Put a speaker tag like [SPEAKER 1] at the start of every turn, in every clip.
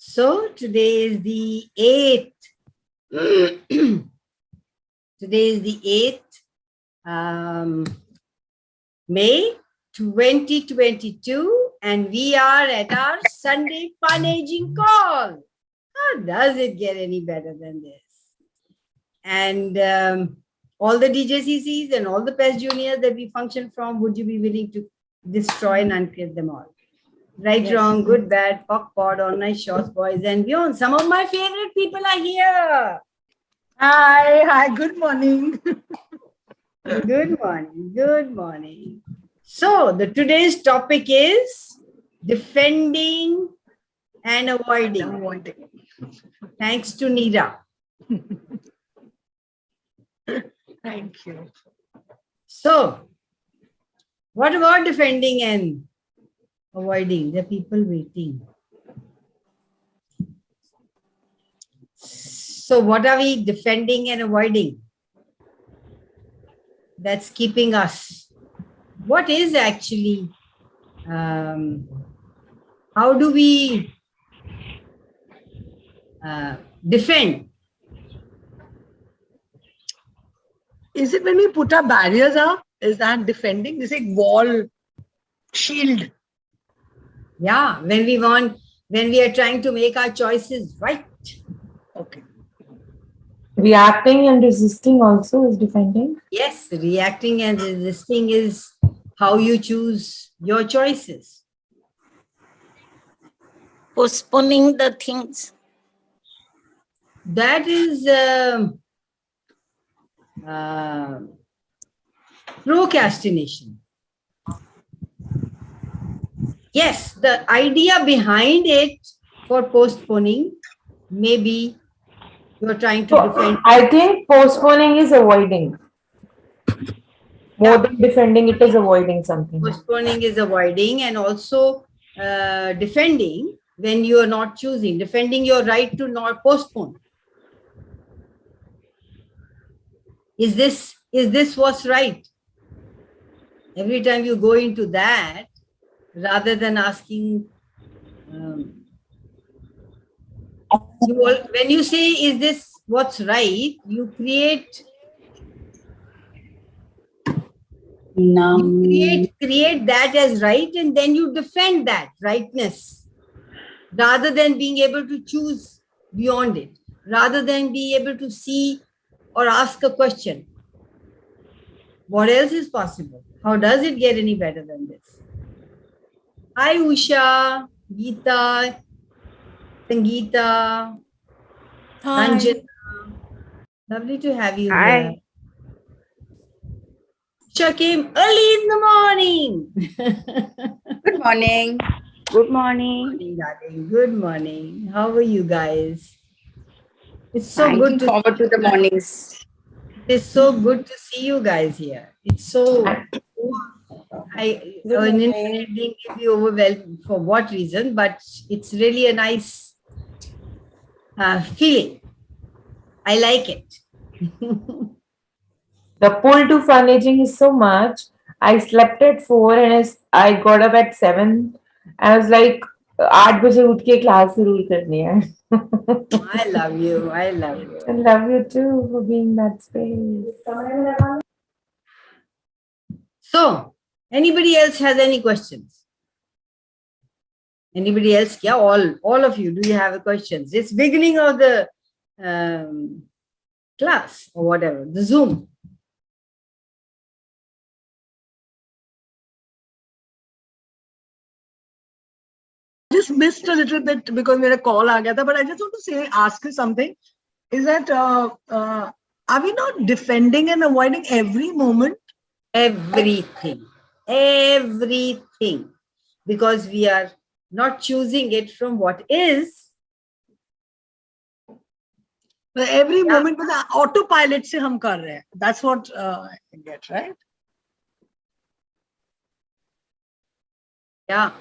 [SPEAKER 1] So today is the 8th. Today is the 8th May 2022, and we are at our Sunday fun aging call. How does it get any better than this? And all the DJCCs and all the PES juniors that we function from, would you be willing to destroy and uncreate them all? Right, yes. Wrong, good, bad, pop, pod, all night shorts, boys and beyond. Some of my favorite people are here.
[SPEAKER 2] Hi, good morning.
[SPEAKER 1] Good morning, good morning. So, today's topic is defending and avoiding. Thanks to Neera.
[SPEAKER 2] Thank you.
[SPEAKER 1] So, what about defending and avoiding? The people waiting. So, what are we defending and avoiding? That's keeping us. What is actually, how do we defend?
[SPEAKER 2] Is it when we put our barriers up? Is that defending? Is it wall, shield?
[SPEAKER 1] Yeah, when we are trying to make our choices right.
[SPEAKER 2] Okay.
[SPEAKER 3] Reacting and resisting also is defending?
[SPEAKER 1] Yes, reacting and resisting is how you choose your choices.
[SPEAKER 4] Postponing the things.
[SPEAKER 1] That is procrastination. Yes, the idea behind it for postponing, maybe you're trying to defend.
[SPEAKER 3] I think postponing is avoiding. More than defending, it is avoiding something.
[SPEAKER 1] Postponing is avoiding, and also defending when you are not choosing, defending your right to not postpone. Is this what's right? Every time you go into that, rather than asking, when you say, is this what's right, you create that as right, and then you defend that rightness, rather than being able to choose beyond it, rather than be able to see or ask a question. What else is possible? How does it get any better than this? Hi, Usha, Geeta, Sangeeta, Sanjana. Lovely to have you here. Usha came early in the morning.
[SPEAKER 4] Good morning. Good morning.
[SPEAKER 1] Good morning, darling. Good morning. How are you guys? It's so good to
[SPEAKER 4] forward to the mornings.
[SPEAKER 1] It's so good to see you guys here. It's so I didn't give you overwhelmed for what reason, but it's really a nice feeling. I like it.
[SPEAKER 3] The pull to fun aging is so much. I slept at 4 and I got up at 7. I was like, 8 बजे उठ के class शुरू करनी है.
[SPEAKER 1] I love you. I love you.
[SPEAKER 3] I love you too for being that space.
[SPEAKER 1] So, anybody else has any questions? Anybody else? Yeah, all of you. Do you have questions? It's beginning of the class or whatever, the Zoom.
[SPEAKER 2] Just missed a little bit because my call aa gaya tha, but I just want to ask you something. Is that are we not defending and avoiding every moment?
[SPEAKER 1] Everything, because we are not choosing it from what is.
[SPEAKER 2] Every moment with the autopilot se hum kar rahe hain. That's what I get, right?
[SPEAKER 1] Yeah.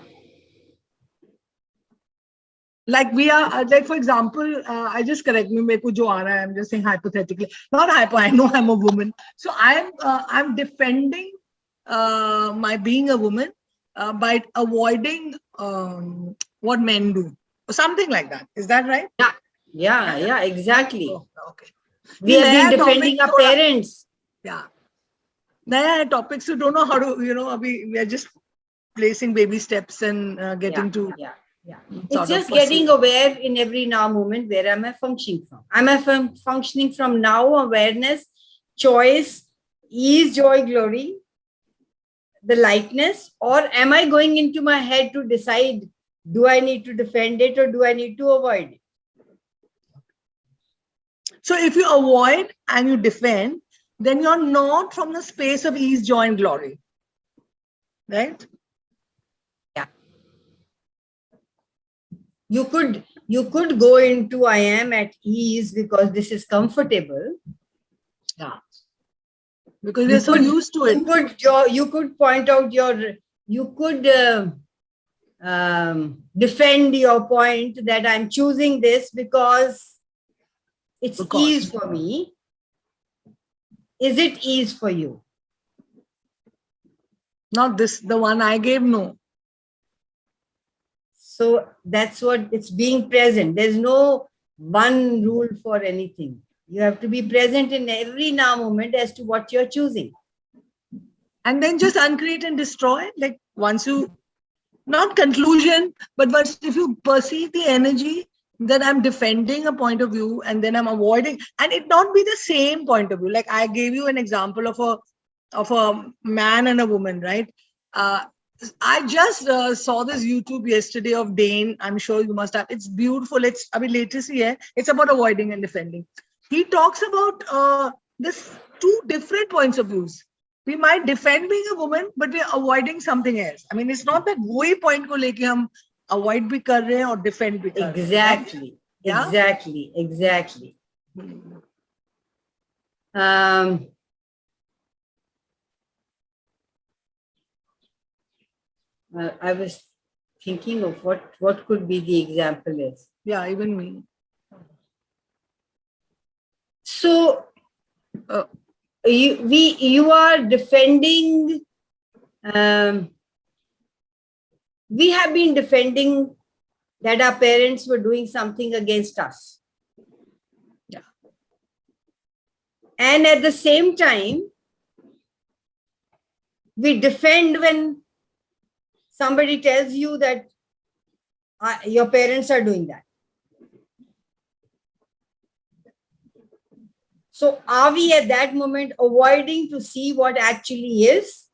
[SPEAKER 2] Like we are, like for example, I just correct me, मेरे को जो आ रहा है, I'm just saying hypothetically, not hypo. I know I'm a woman, so I'm defending my being a woman by avoiding what men do. something like that. Is that right?
[SPEAKER 1] Yeah, exactly.
[SPEAKER 2] Oh, okay.
[SPEAKER 1] We have been
[SPEAKER 2] नया
[SPEAKER 1] defending
[SPEAKER 2] topic
[SPEAKER 1] our
[SPEAKER 2] थोड़ा-
[SPEAKER 1] parents.
[SPEAKER 2] Yeah. Naya topics, you don't know how to, we are just placing baby steps and getting to
[SPEAKER 1] Yeah.
[SPEAKER 2] sort
[SPEAKER 1] It's
[SPEAKER 2] of
[SPEAKER 1] just
[SPEAKER 2] perceive.
[SPEAKER 1] getting aware in every now moment, where am I functioning from? Am I functioning from now? Awareness, choice, ease, joy, glory, the lightness, or am I going into my head to decide, do I need to defend it or do I need to avoid it?
[SPEAKER 2] So if you avoid and you defend, then you're not from the space of ease, joy, and glory. Right?
[SPEAKER 1] You could go into I am at ease because this is comfortable.
[SPEAKER 2] Yeah. Because we're so used to it.
[SPEAKER 1] You could point out you could defend your point that I'm choosing this because it's ease for me. Is it ease for you?
[SPEAKER 2] Not this, the one I gave, no.
[SPEAKER 1] So that's what it's being present. There's no one rule for anything. You have to be present in every now moment as to what you're choosing.
[SPEAKER 2] And then just uncreate and destroy. Like once you, not conclusion, but once if you perceive the energy that I'm defending a point of view and then I'm avoiding, and it not be the same point of view. Like I gave you an example of a man and a woman, right? I just saw this YouTube yesterday of Dane. I'm sure you must have. It's beautiful. It's, I mean, latest year. It's about avoiding and defending. He talks about this two different points of views. We might defend being a woman, but we're avoiding something else. I mean, it's not that वही point को लेके हम avoid भी कर रहे हैं और defend भी कर रहे हैं.
[SPEAKER 1] Exactly.
[SPEAKER 2] Right?
[SPEAKER 1] Exactly. I was thinking of what could be the example is.
[SPEAKER 2] Yeah, even me.
[SPEAKER 1] So you are defending. We have been defending that our parents were doing something against us.
[SPEAKER 2] Yeah.
[SPEAKER 1] And at the same time, we defend when somebody tells you that your parents are doing that. So are we at that moment avoiding to see what actually is?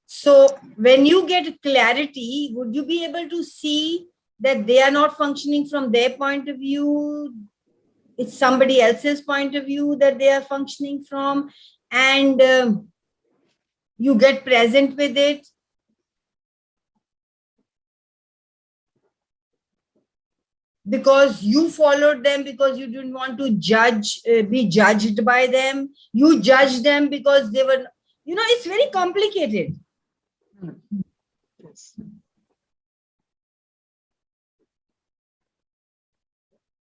[SPEAKER 1] So when you get clarity, would you be able to see that they are not functioning from their point of view? It's somebody else's point of view that they are functioning from, and you get present with it. Because you followed them, because you didn't want to be judged by them. You judged them because they were, it's very complicated.
[SPEAKER 2] Yes.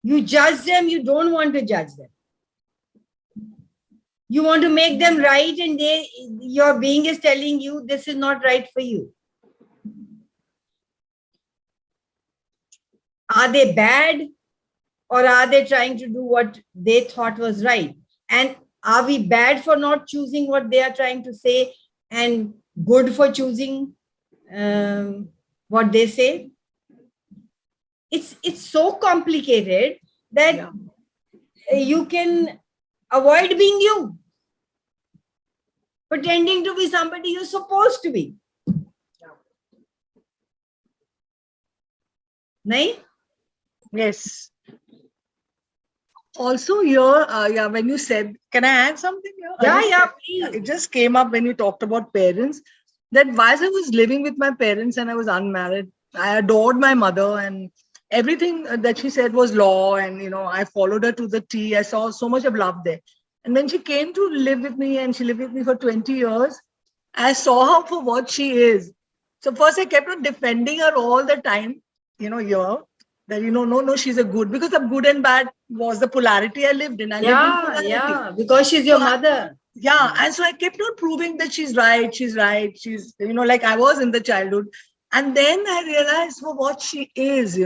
[SPEAKER 1] You judge them, you don't want to judge them. You want to make them right, and your being is telling you this is not right for you. Are they bad, or are they trying to do what they thought was right? And are we bad for not choosing what they are trying to say, and good for choosing what they say? It's so complicated that you can avoid being you, pretending to be somebody you're supposed to be. Nahin?
[SPEAKER 2] Yes. Also here, when you said, can I add something here?
[SPEAKER 1] Please.
[SPEAKER 2] It just came up when you talked about parents, that whilst I was living with my parents and I was unmarried, I adored my mother, and everything that she said was law, and I followed her to the T. I saw so much of love there. And when she came to live with me, and she lived with me for 20 years, I saw her for what she is. So first I kept on defending her all the time, here, that, no, she's a good, because the good and bad was the polarity I lived in. I lived in polarity.
[SPEAKER 1] Because she's your mother.
[SPEAKER 2] Yeah. And so I kept on proving that she's right, she's right, she's, like I was in the childhood. And then I realized for what she is,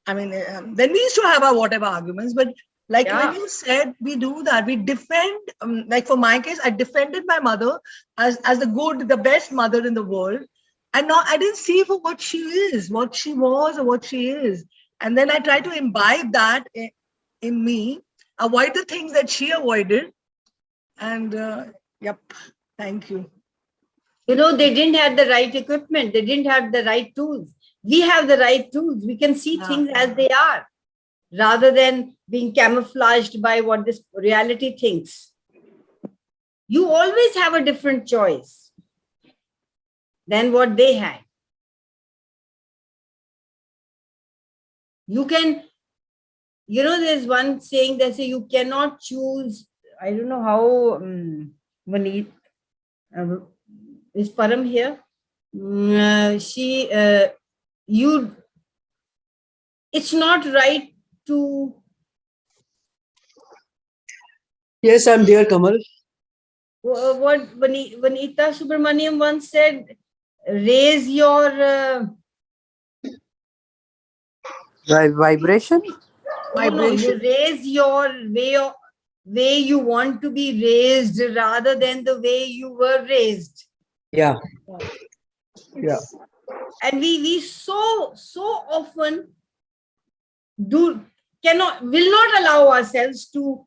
[SPEAKER 2] I mean, then we used to have our whatever arguments, but like when
[SPEAKER 1] Yeah.
[SPEAKER 2] you said we do that, we defend, like for my case, I defended my mother as the good, the best mother in the world. And not, I didn't see for what she is, what she was, or what she is. And then I tried to imbibe that in me, avoid the things that she avoided. And yep, thank you.
[SPEAKER 1] They didn't have the right equipment. They didn't have the right tools. We have the right tools. We can see things as they are rather than being camouflaged by what this reality thinks. You always have a different choice than what they had. You can, there's one saying that say you cannot choose. I don't know how, Vaneet, is Param here? It's not right to.
[SPEAKER 5] Yes, I'm there, Kamal.
[SPEAKER 1] What Vanita Subramaniam once said, raise your.
[SPEAKER 5] Vibration?
[SPEAKER 1] No, you raise your way you want to be raised rather than the way you were raised.
[SPEAKER 5] Yeah. Yeah.
[SPEAKER 1] And we so often will not allow ourselves to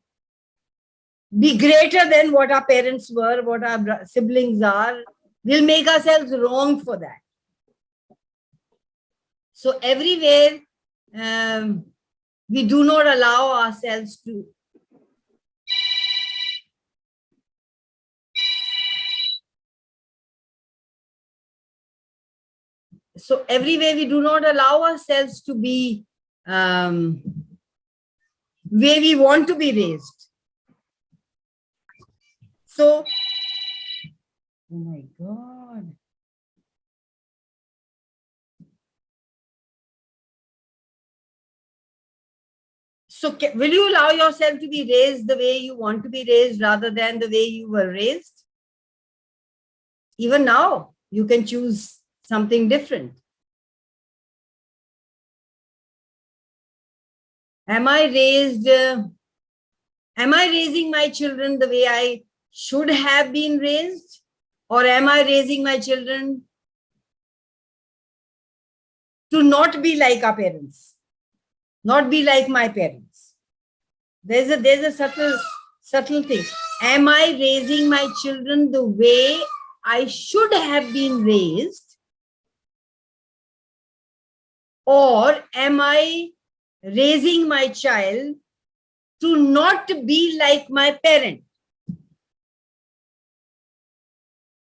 [SPEAKER 1] be greater than what our parents were, what our siblings are. We'll make ourselves wrong for that. So everywhere we do not allow ourselves to. So everywhere we do not allow ourselves to be where we want to be raised. So, oh my God. So will you allow yourself to be raised the way you want to be raised rather than the way you were raised? Even now, you can choose something different. Am I raising my children the way I should have been raised? Or am I raising my children to not be like our parents? Not be like my parents? There's a subtle thing. Am I raising my children the way I should have been raised? Or am I raising my child to not be like my parent?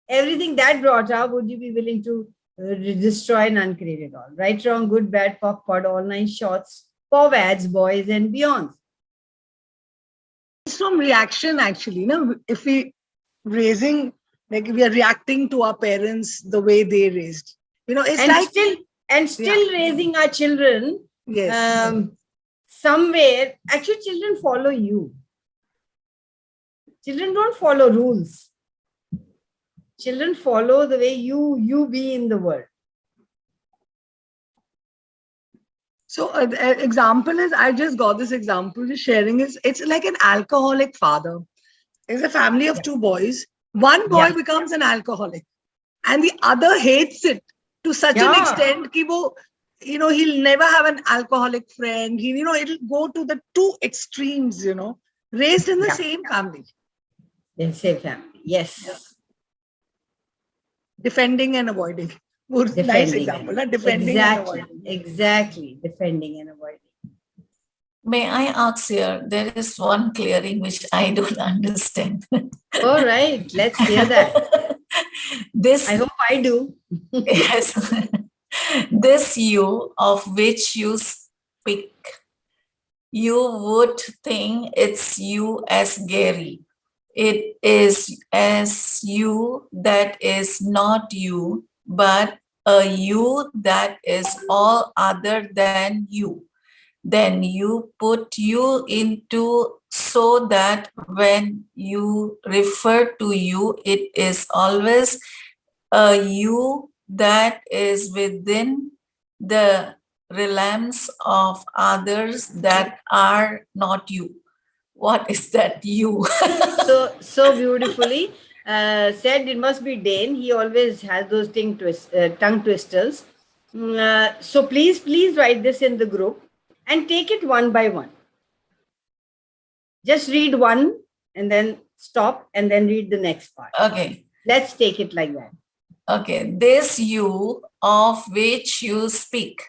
[SPEAKER 1] Everything that brought up, would you be willing to destroy and uncreate it all? Right, wrong, good, bad, POC, POD, all 9 shots, POVADs, boys and beyond.
[SPEAKER 2] It's from reaction, actually. If we raising, like we are reacting to our parents the way they raised. It's
[SPEAKER 1] and still raising our children.
[SPEAKER 2] Yes.
[SPEAKER 1] Somewhere, actually, children follow you. Children don't follow rules. Children follow the way you be in the world.
[SPEAKER 2] So an example is, I just got this example, just sharing is, it's like an alcoholic father. There's a family of 2 boys. One boy becomes an alcoholic and the other hates it to such an extent that he'll never have an alcoholic friend. It'll go to the 2 extremes, raised in the same family.
[SPEAKER 1] In the same family, yes.
[SPEAKER 2] Yeah. Defending and avoiding. Nice example. Defending and avoiding.
[SPEAKER 1] Exactly. Defending and avoiding.
[SPEAKER 6] May I ask here, there is one clearing which I don't understand.
[SPEAKER 1] All right, let's hear that. I hope I do.
[SPEAKER 6] Yes. This you of which you speak, you would think it's you as Gary. It is as you that is not you, but a you that is all other than you. then you put you into so that when you refer to you, it is always a you that is within the realms of others that are not you. What is that you?
[SPEAKER 1] So beautifully said. It must be Dane. He always has those tongue twisters. So please write this in the group and take it one by one. Just read one and then stop and then read the next part.
[SPEAKER 6] Okay.
[SPEAKER 1] Let's take it like that.
[SPEAKER 6] Okay. This you of which you speak.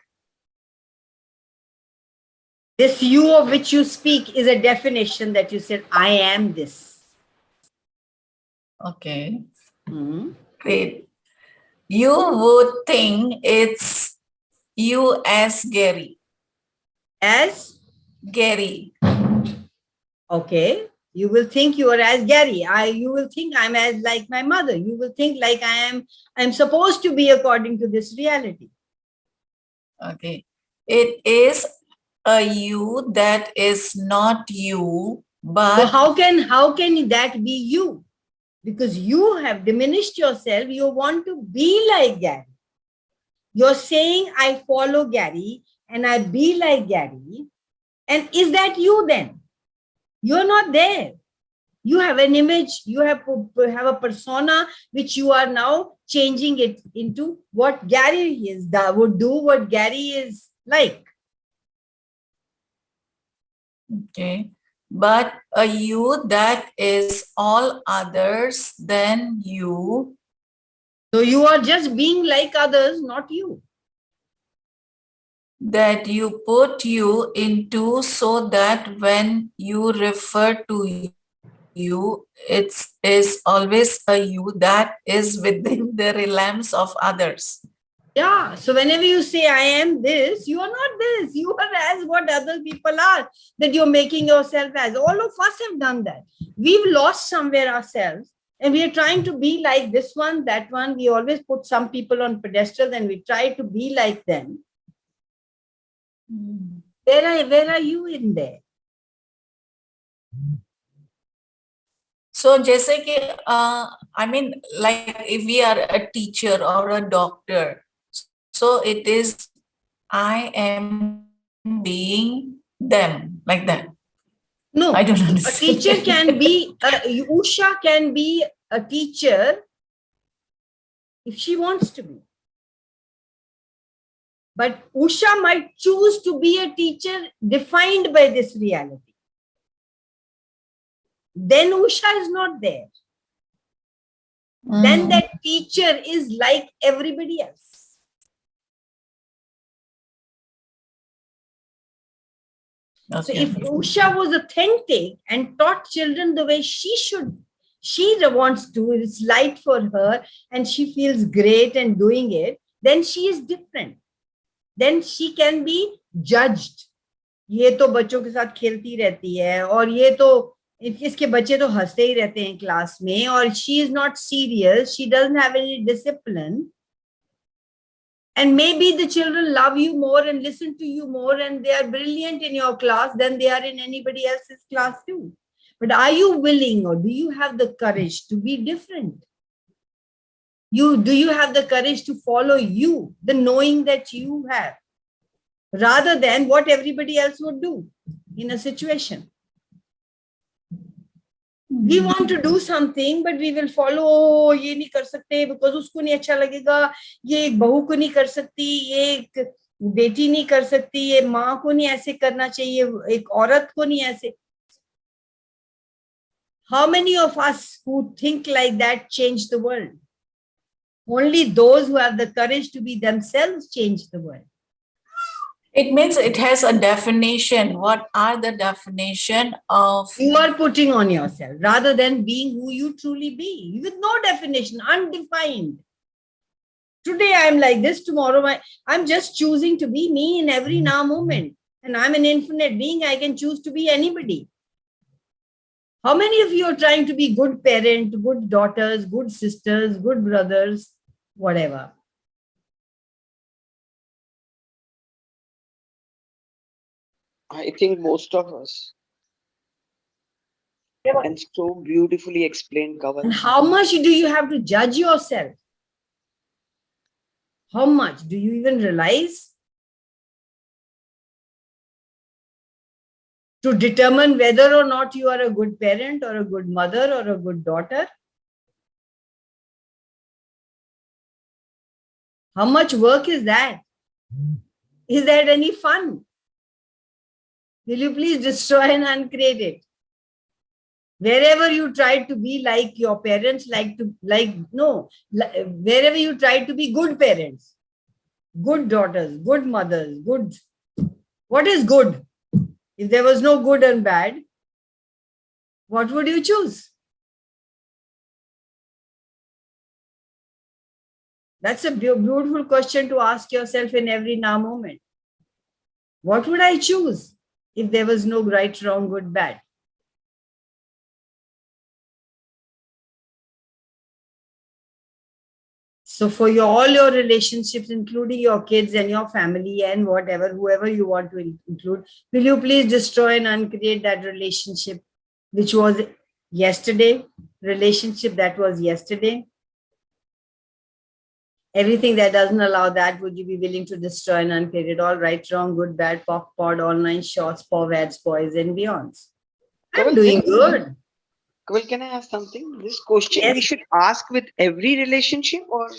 [SPEAKER 1] This you of which you speak is a definition that you said, I am this.
[SPEAKER 6] Okay.
[SPEAKER 1] Mm-hmm.
[SPEAKER 6] Great. You would think it's you as Gary.
[SPEAKER 1] As?
[SPEAKER 6] Gary.
[SPEAKER 1] Okay. You will think you are as Gary. You will think I'm as like my mother. You will think like I'm supposed to be according to this reality.
[SPEAKER 6] Okay. It is a you that is not you, but
[SPEAKER 1] So how can that be you? Because you have diminished yourself. You want to be like Gary. You're saying I follow Gary and I be like Gary. And is that you then? You're not there. You have an image, you have a persona which you are now changing it into what Gary is, would do, what Gary is like.
[SPEAKER 6] okay. But a you that is all others than you.
[SPEAKER 1] So you are just being like others, not you.
[SPEAKER 6] That you put you into so that when you refer to you, it is always a you that is within the realms of others.
[SPEAKER 1] Yeah. So whenever you say I am this, you are not this. You are as what other people are, that you're making yourself as. All of us have done that. We've lost somewhere ourselves and we are trying to be like this one, that one. We always put some people on pedestal and we try to be like them. Where are you in there?
[SPEAKER 6] So, जैसे कि I mean, like if we are a teacher or a doctor, so it is I am being them, like that.
[SPEAKER 1] No,
[SPEAKER 6] I don't
[SPEAKER 1] a
[SPEAKER 6] understand.
[SPEAKER 1] teacher can be, Usha can be a teacher if she wants to be. But Usha might choose to be a teacher defined by this reality. Then Usha is not there. Then that teacher is like everybody else.
[SPEAKER 6] Okay.
[SPEAKER 1] So if Usha was authentic and taught children the way she should, she wants to, it's light for her and she feels great and doing it, then she is different. Then she can be judged. ये तो बच्चों के साथ खेलती रहती है और ये तो इसके बच्चे तो हंसते ही रहते हैं क्लास में और she is not serious, she doesn't have any discipline. And maybe the children love you more and listen to you more and they are brilliant in your class than they are in anybody else's class too. But are you willing or do you have the courage to be different? Do you have the courage to follow you, the knowing that you have, rather than what everybody else would do in a situation? We want to do something, but we will follow, oh, ये नहीं कर सकते because उसको नहीं अच्छा लगेगा, ये एक बहू को नहीं कर सकती, ये एक बेटी नहीं कर सकती, ये माँ को नहीं ऐसे करना चाहिए, एक औरत को नहीं ऐसे. How many of us who think like that change the world? Only those who have the courage to be themselves change the world.
[SPEAKER 6] It means it has a definition. What are the definition of?
[SPEAKER 1] You are putting on yourself rather than being who you truly be with no definition, undefined. Today I'm like this, tomorrow I'm just choosing to be me in every now moment. And I'm an infinite being, I can choose to be anybody. How many of you are trying to be good parent, good daughters, good sisters, good brothers, whatever?
[SPEAKER 7] I think most of us. And so beautifully explained, Kanwal.
[SPEAKER 1] And how much do you have to judge yourself? How much? Do you even realize? To determine whether or not you are a good parent or a good mother or a good daughter? How much work is that? Is that any fun? Will you please destroy and uncreate it? Wherever you try to be like your parents, wherever you try to be good parents, good daughters, good mothers, good. What is good? If there was no good and bad, what would you choose? That's a beautiful question to ask yourself in every now moment. What would I choose if there was no right, wrong, good, bad? So for all your relationships, including your kids and your family and whoever you want to include, will you please destroy and uncreate that relationship which was yesterday, relationship that was yesterday? Everything that doesn't allow that, would you be willing to destroy and uncreate it? All right, wrong, good, bad, POC, pod, online, shorts, POVADs, boys, and beyonds. I'm
[SPEAKER 7] Kanwal,
[SPEAKER 1] doing good.
[SPEAKER 7] Kanwal, can I ask something? This question we
[SPEAKER 1] Yes.
[SPEAKER 7] should ask with every relationship or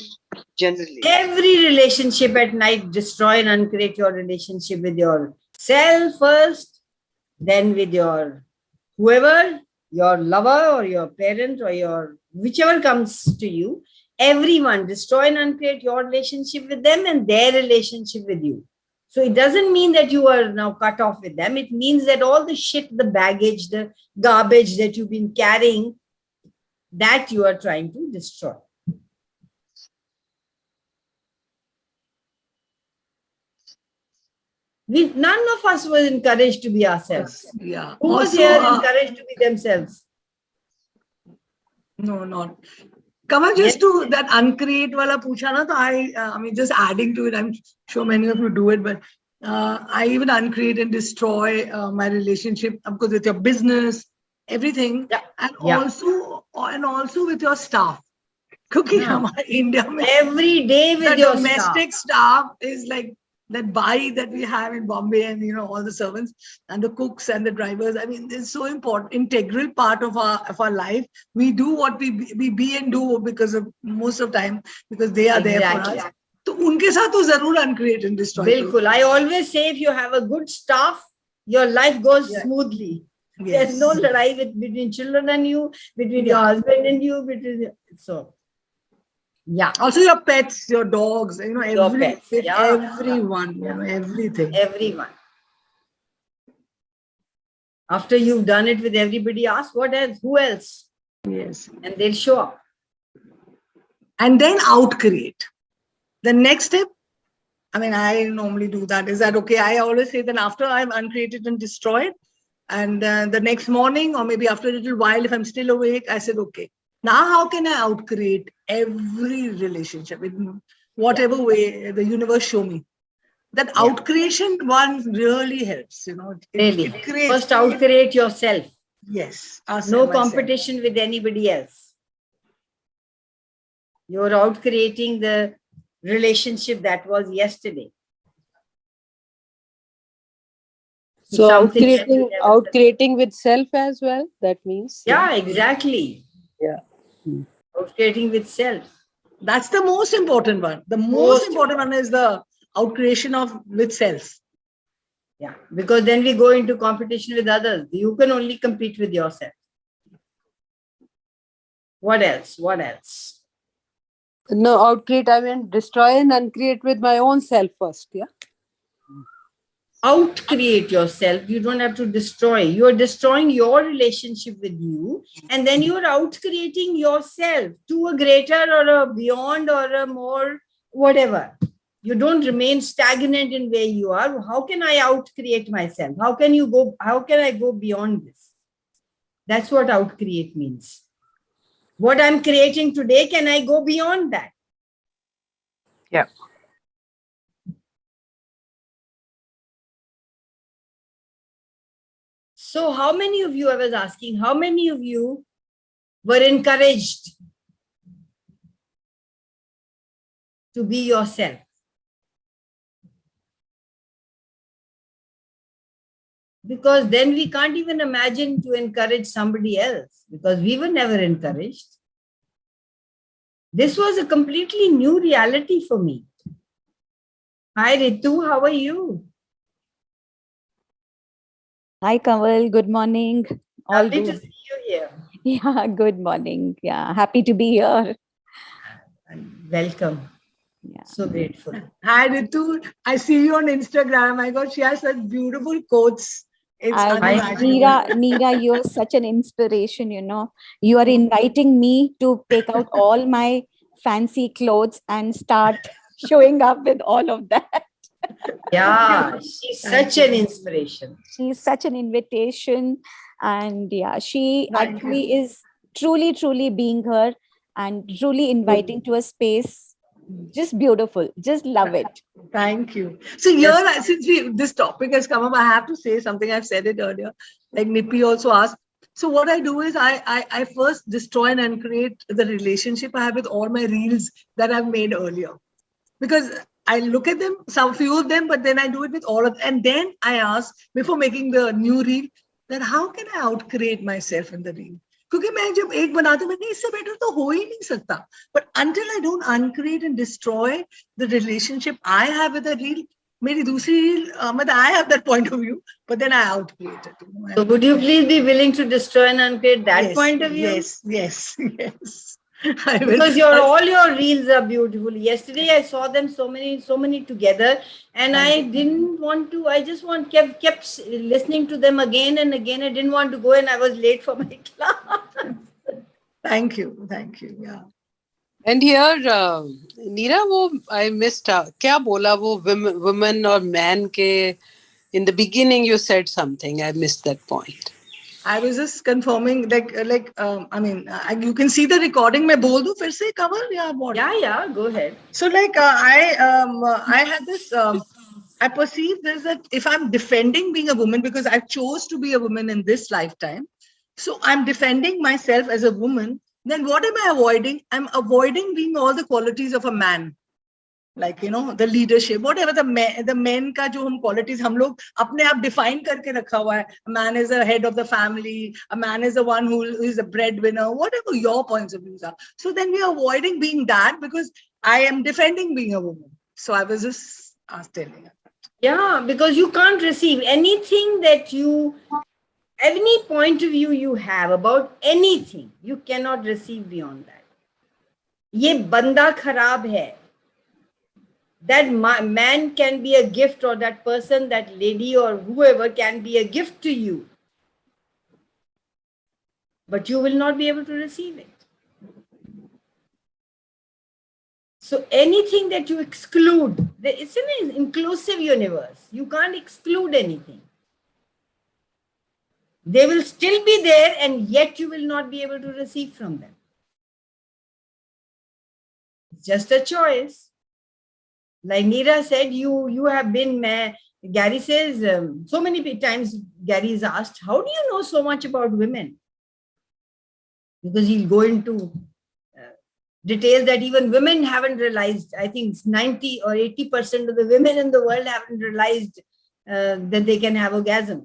[SPEAKER 7] generally?
[SPEAKER 1] Every relationship at night, destroy and uncreate your relationship with yourself first, then with your whoever, your lover or your parent or your whichever comes to you. Everyone, destroy and uncreate your relationship with them and their relationship with you. So it doesn't mean that you are now cut off with them. It means that all the shit, the baggage, the garbage that you've been carrying, that you are trying to destroy. None of us was encouraged to be ourselves.
[SPEAKER 2] Yeah.
[SPEAKER 1] Who was
[SPEAKER 2] Also,
[SPEAKER 1] here encouraged to be themselves?
[SPEAKER 2] no, not. Kanwal, just to that uncreate wala pucha na, so I mean, just adding to it, I'm sure many of you do it, but I even uncreate and destroy my relationship, of course, with your business, everything,
[SPEAKER 1] Yeah.
[SPEAKER 2] and
[SPEAKER 1] Yeah.
[SPEAKER 2] also with your staff. Cooking India,
[SPEAKER 1] Every day with
[SPEAKER 2] the
[SPEAKER 1] your
[SPEAKER 2] domestic staff is like that buy that we have in Bombay, and all the servants and the cooks and the drivers. I mean, it's so important, integral part of our life. We do what we be and do because of most of time because they are there for us. So उनके साथ तो जरूर uncreate and destroy.
[SPEAKER 1] Bilkul. I always say if you have a good staff, your life goes smoothly.
[SPEAKER 2] Yes.
[SPEAKER 1] There's no ladai between children and you, between your husband and you, yeah.
[SPEAKER 2] Also your pets, your dogs,
[SPEAKER 1] Your pets,
[SPEAKER 2] everyone, everything.
[SPEAKER 1] Everyone. After you've done it with everybody, ask what else, who else?
[SPEAKER 2] Yes.
[SPEAKER 1] And they'll show up.
[SPEAKER 2] And then outcreate. The next step, I mean, I normally do that. Is that okay? I always say that after I've uncreated and destroyed, and the next morning or maybe after a little while, if I'm still awake, I said, okay, now how can I outcreate every relationship in whatever way the universe show me? That outcreation one really helps,
[SPEAKER 1] Really.
[SPEAKER 2] It creates.
[SPEAKER 1] First outcreate yourself.
[SPEAKER 2] Yes.
[SPEAKER 1] No competition with anybody else. You're outcreating the relationship that was yesterday.
[SPEAKER 5] So outcreating with self as well, that means.
[SPEAKER 1] Yeah, exactly.
[SPEAKER 5] Yeah.
[SPEAKER 1] Outcreating with self.
[SPEAKER 2] That's the most important one. The most important one is the outcreation with self.
[SPEAKER 1] Yeah, because then we go into competition with others. You can only compete with yourself. What else? What else?
[SPEAKER 5] No, outcreate, I mean destroy and uncreate with my own self first, yeah?
[SPEAKER 1] Outcreate yourself. You don't have to destroy. You're destroying your relationship with you, and then you're outcreating yourself to a greater or a beyond or a more whatever. You don't remain stagnant in where you are. How can I outcreate myself? How can I go beyond this? That's what outcreate means. What I'm creating today, can I go beyond that?
[SPEAKER 5] Yeah.
[SPEAKER 1] So how many of you, I was asking, how many of you were encouraged to be yourself? Because then we can't even imagine to encourage somebody else, because we were never encouraged. This was a completely new reality for me. Hi Ritu, how are you?
[SPEAKER 8] Hi, Kanwal. Good morning. All
[SPEAKER 1] Lovely to
[SPEAKER 8] good.
[SPEAKER 1] see you here.
[SPEAKER 8] Yeah, good morning. Yeah, happy to be here.
[SPEAKER 1] And welcome.
[SPEAKER 8] Yeah.
[SPEAKER 1] So grateful.
[SPEAKER 2] Hi, Ritu. I see you on Instagram. My God, she has such beautiful quotes. It's unimaginable.
[SPEAKER 8] Neera, you're such an inspiration, you know. You are inviting me to take out all my fancy clothes and start showing up with all of that.
[SPEAKER 1] Yeah, she's
[SPEAKER 2] Thank
[SPEAKER 1] such
[SPEAKER 2] you.
[SPEAKER 1] an inspiration.
[SPEAKER 8] She's such an invitation. And yeah, she
[SPEAKER 2] Thank
[SPEAKER 8] actually
[SPEAKER 2] you.
[SPEAKER 8] is truly, truly being her and truly inviting to a space. Just beautiful. Just love it.
[SPEAKER 2] Thank you. So here, since this topic has come up, I have to say something. I've said it earlier. Like Nippy also asked. So what I do is I first destroy and uncreate the relationship I have with all my reels that I've made earlier. Because I look at them, some few of them, but then I do it with all of them. And then I ask before making the new reel that how can I outcreate myself in the reel? क्योंकि मैं जब एक बनाती हूँ मैं इससे better तो हो ही नहीं सकता. But until I don't uncreate and destroy the relationship I have with the reel, मेरी दूसरी reel, मतलब I have that point of view, but then I outcreate it.
[SPEAKER 1] So would you please be willing to destroy and uncreate that
[SPEAKER 2] Yes,
[SPEAKER 1] point of view?
[SPEAKER 2] yes, yes, yes. I will.
[SPEAKER 1] Because all your reels are beautiful. Yesterday I saw them so many together, and I didn't want to. I just kept listening to them again and again. I didn't want to go, and I was late for my class.
[SPEAKER 2] Thank you, yeah.
[SPEAKER 5] And here, Neera, वो I missed. क्या बोला वो women or man के? In the beginning, you said something. I missed that point.
[SPEAKER 2] I was just confirming, I mean, you can see the recording. मैं बोल दूं फिर से cover या what?
[SPEAKER 1] Yeah, go ahead.
[SPEAKER 2] So I had this. I perceive this that if I'm defending being a woman because I chose to be a woman in this lifetime, so I'm defending myself as a woman. Then what am I avoiding? I'm avoiding being all the qualities of a man. Like, you know, the leadership, whatever the men का जो हम qualities हम लोग अपने आप define करके रखा हुआ है. A man is the head of the family. A man is the one who is the breadwinner. Whatever your points of views are. So then we are avoiding being that because I am defending being a woman. So I was just telling her.
[SPEAKER 1] Yeah, because you can't receive anything that any point of view you have about anything, you cannot receive beyond that. ये बंदा खराब है. That man can be a gift, or that person, that lady or whoever can be a gift to you. But you will not be able to receive it. So anything that you exclude, it's an inclusive universe. You can't exclude anything. They will still be there, and yet you will not be able to receive from them. It's just a choice. Like Neera said, you have been, Gary says, so many times Gary is asked, how do you know so much about women? Because he'll go into details that even women haven't realized. I think 90 or 80% of the women in the world haven't realized that they can have orgasm.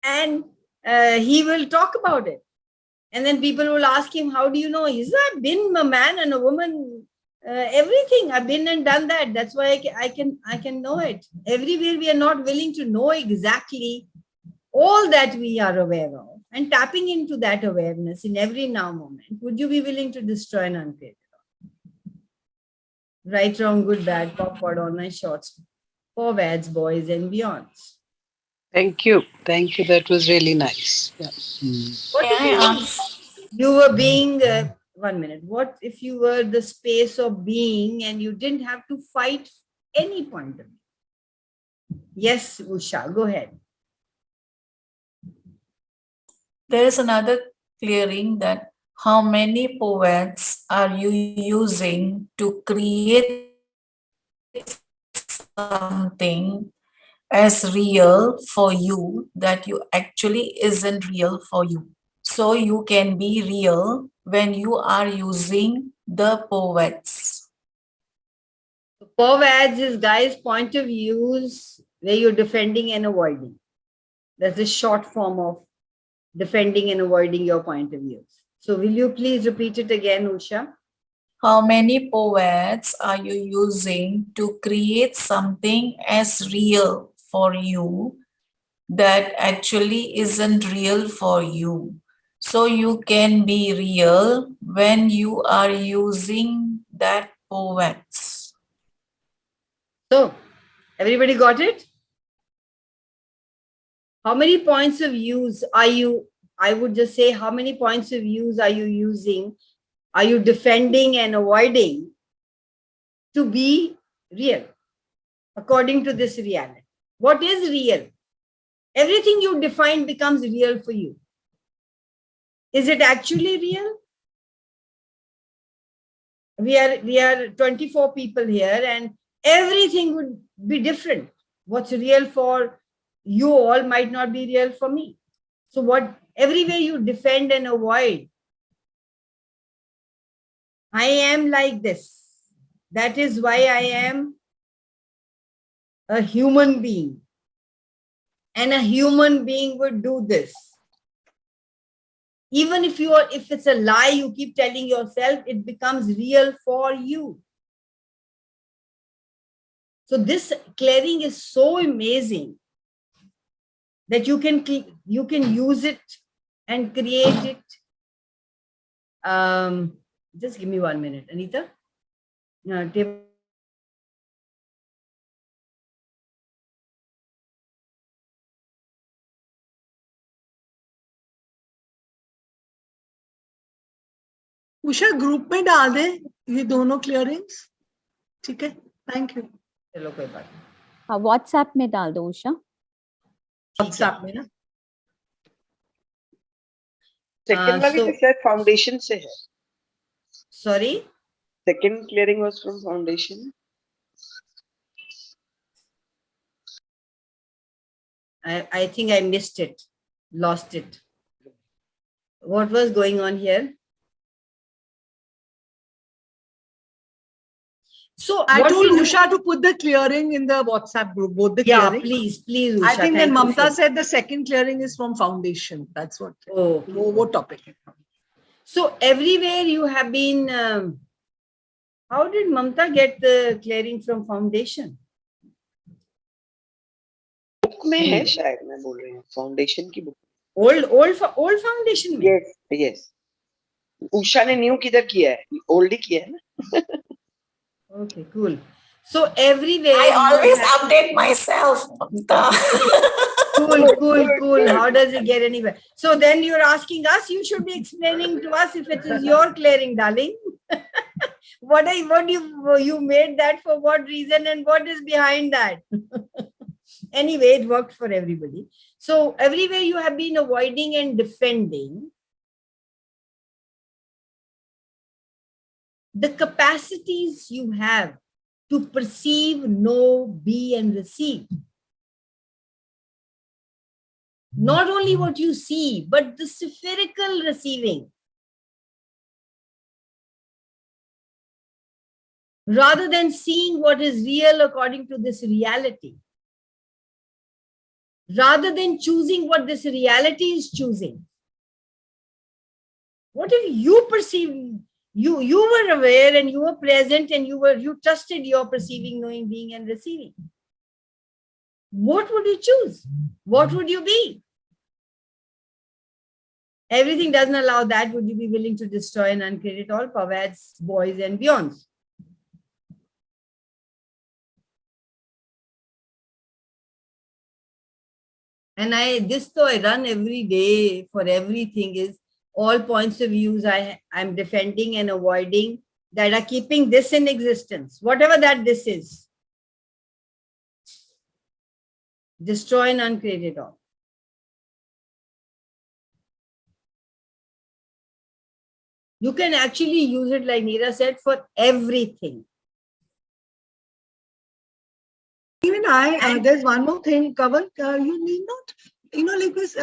[SPEAKER 1] And he will talk about it. And then people will ask him, how do you know? He says, I've been a man and a woman, everything. I've been and done that. That's why I can know it. Everywhere we are not willing to know exactly all that we are aware of, and tapping into that awareness in every now moment. Would you be willing to destroy and uncreate it all? Right, wrong, good, bad, popcorn, online shorts, forwards, boys, and beyonds.
[SPEAKER 5] Thank you. That was really nice. Yeah.
[SPEAKER 1] What if you were being, 1 minute, what if you were the space of being and you didn't have to fight any point of view? Yes, Usha, go ahead.
[SPEAKER 6] There's another clearing that how many poets are you using to create something as real for you that you actually isn't real for you. So you can be real when you are using the poets.
[SPEAKER 1] POVADs is, guys, point of views where you're defending and avoiding. That's a short form of defending and avoiding your point of views. So will you please repeat it again, Usha?
[SPEAKER 6] How many poets are you using to create something as real for you that actually isn't real for you? So you can be real when you are using that poets.
[SPEAKER 1] So everybody got it? How many points of views are you, I would just say, how many points of views are you using? Are you defending and avoiding to be real according to this reality? What is real? Everything you define becomes real for you. Is it actually real? We are 24 people here and everything would be different. What's real for you all might not be real for me. So what everywhere you defend and avoid, I am like this. That is why I am a human being. And a human being would do this. Even if it's a lie you keep telling yourself, it becomes real for you. So this clearing is so amazing that you can use it and create it. Just give me 1 minute, Anita.
[SPEAKER 2] Usha group में डाल दे ये दोनों क्लियरिंग्स ठीक है thank you
[SPEAKER 1] चलो कोई बात
[SPEAKER 8] हाँ व्हाट्सएप में डाल दो उषा
[SPEAKER 2] व्हाट्सएप में ना
[SPEAKER 7] सेकंड वाली तो शायद फाउंडेशन से है
[SPEAKER 1] sorry
[SPEAKER 7] second clearing was from foundation
[SPEAKER 1] I think I missed it, lost it. What was going on here? So
[SPEAKER 2] I told Usha to put the clearing in the WhatsApp group, both the clearing.
[SPEAKER 1] Please, Usha.
[SPEAKER 2] I think then Mamta said the second clearing is from foundation. That's what.
[SPEAKER 1] Oh,
[SPEAKER 2] what topic?
[SPEAKER 1] So everywhere you have been. How did Mamta get the clearing from foundation?
[SPEAKER 7] Book में है शायद मैं बोल रही हूँ foundation की book
[SPEAKER 1] old foundation में
[SPEAKER 7] yes yes Usha ने न्यू किधर किया है ओल्ड ही किया है ना
[SPEAKER 1] Okay, cool. So everywhere
[SPEAKER 6] I always update myself.
[SPEAKER 1] Cool. How does it get any better? So then you're asking us, you should be explaining to us if it is your clearing, darling. what you made that for what reason and what is behind that? Anyway, it worked for everybody. So everywhere you have been avoiding and defending, the capacities you have to perceive, know, be, and receive. Not only what you see, but the spherical receiving. Rather than seeing what is real according to this reality. Rather than choosing what this reality is choosing. What if you perceive, you were aware and you were present and you trusted your perceiving, knowing, being, and receiving? What would you choose? What would you be? Everything doesn't allow that. Would you be willing to destroy and uncreate it all? POVADs, boys, and beyonds. And this though I run every day for everything is all points of views I'm defending and avoiding that are keeping this in existence, whatever that this is. Destroy and uncreate it all. You can actually use it, like Neera said, for everything.
[SPEAKER 2] Even there's one more thing, Kanwal. You need not, like this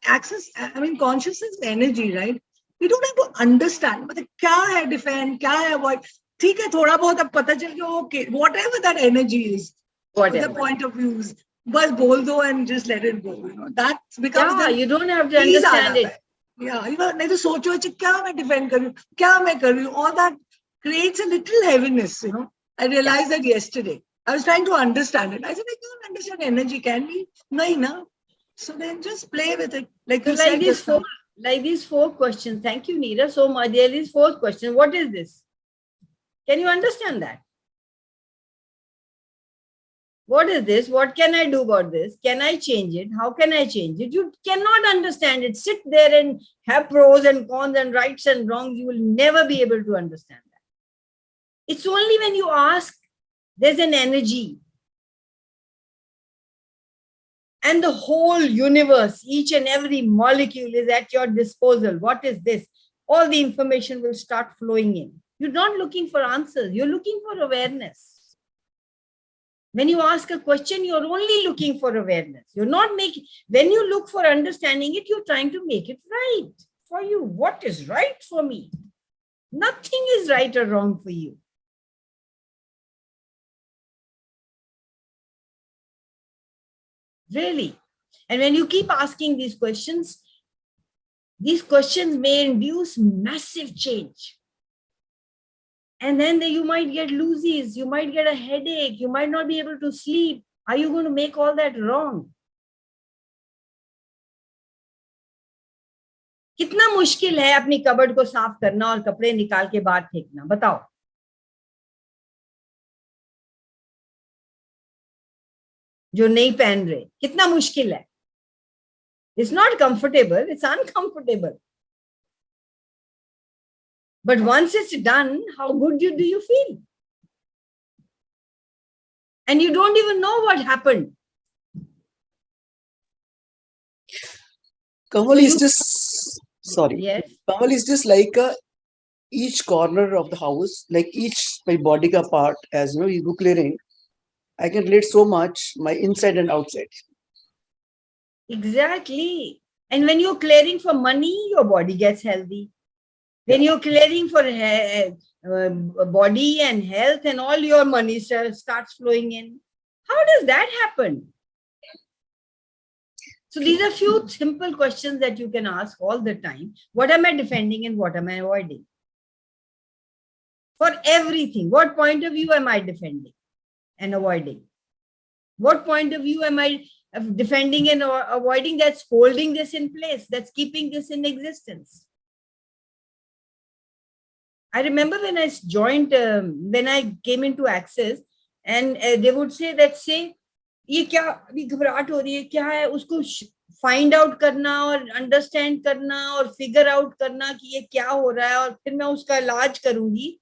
[SPEAKER 2] access, consciousness is energy, right? You don't have to understand. But क्या है defend, क्या है avoid. ठीक है, थोड़ा बहुत अब पता चल गया, okay, whatever that energy is,
[SPEAKER 1] Whatever.
[SPEAKER 2] the point of views, बस बोल दो and just let it go. That becomes
[SPEAKER 1] Yeah,
[SPEAKER 2] the
[SPEAKER 1] you don't have to
[SPEAKER 2] peace uh
[SPEAKER 1] understand
[SPEAKER 2] जाता
[SPEAKER 1] it.
[SPEAKER 2] है. Yeah, नहीं तो सोचो अच्छा क्या मैं defend कर रही हूँ, क्या मैं कर रही हूँ. All that creates a little heaviness. I realized that yesterday. I was trying to understand it. I said, I can't understand energy. Can we? No, no. So then just play with it. Like
[SPEAKER 1] So
[SPEAKER 2] you said just now.
[SPEAKER 1] like these 4 questions. Thank you, Neera, so much. There is 4th question. What is this? Can you understand that? What is this? What can I do about this? Can I change it? How can I change it? You cannot understand it. Sit there and have pros and cons and rights and wrongs. You will never be able to understand that. It's only when you ask, there's an energy. And the whole universe, each and every molecule is at your disposal. What is this? All the information will start flowing in. You're not looking for answers. You're looking for awareness. When you ask a question, you're only looking for awareness. You're not making, when you look for understanding it, you're trying to make it right for you. What is right for me? Nothing is right or wrong for you. Really. And when you keep asking these questions may induce massive change. And then you might get loosies, you might get a headache, you might not be able to sleep. Are you going to make all that wrong? कितना मुश्किल है अपनी cupboard को साफ करना और कपड़े निकाल के बाहर फेंकना, बताओ. जो नहीं पहन रहे, कितना मुश्किल है. It's not comfortable, it's uncomfortable. But once it's done, how good do you feel? And you don't even know what happened.
[SPEAKER 9] Kanwal is just, sorry.
[SPEAKER 1] Yes.
[SPEAKER 9] Kanwal is just like each corner of the house, like each my body ka part, as you go clearing. I can relate so much, my inside and outside.
[SPEAKER 1] Exactly. And when you're clearing for money, your body gets healthy. When you're clearing for body and health and all your money starts flowing in. How does that happen? So these are few simple questions that you can ask all the time. What am I defending and what am I avoiding? For everything, what point of view am I defending and avoiding? What point of view am I defending and avoiding that's holding this in place, that's keeping this in existence? I remember when I joined, when I came into Access, and they would say that, ये क्या अभी घबराहट हो रही है, क्या है, उसको फाइंड आउट करना और अंडरस्टैंड करना और फिगर आउट करना कि ये क्या हो रहा है और फिर मैं उसका इलाज करूंगी.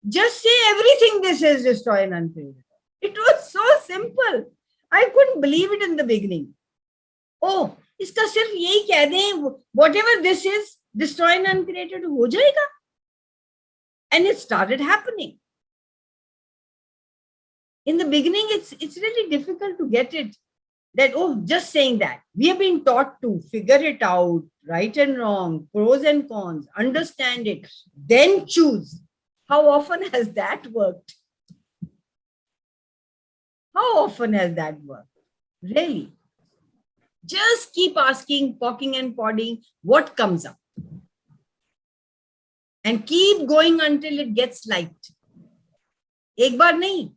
[SPEAKER 1] Just say everything this is destroy and uncreated. It was so simple. I couldn't believe it in the beginning. Oh, इसका सिर्फ यही कह दें, whatever this is destroy and uncreated हो जाएगा. And it started happening. In the beginning, it's really difficult to get it. That, oh, just saying that. We have been taught to figure it out, right and wrong, pros and cons, understand it, then choose. How often has that worked? How often has that worked? Really? Just keep asking, poking and prodding what comes up. And keep going until it gets light. एक बार नहीं.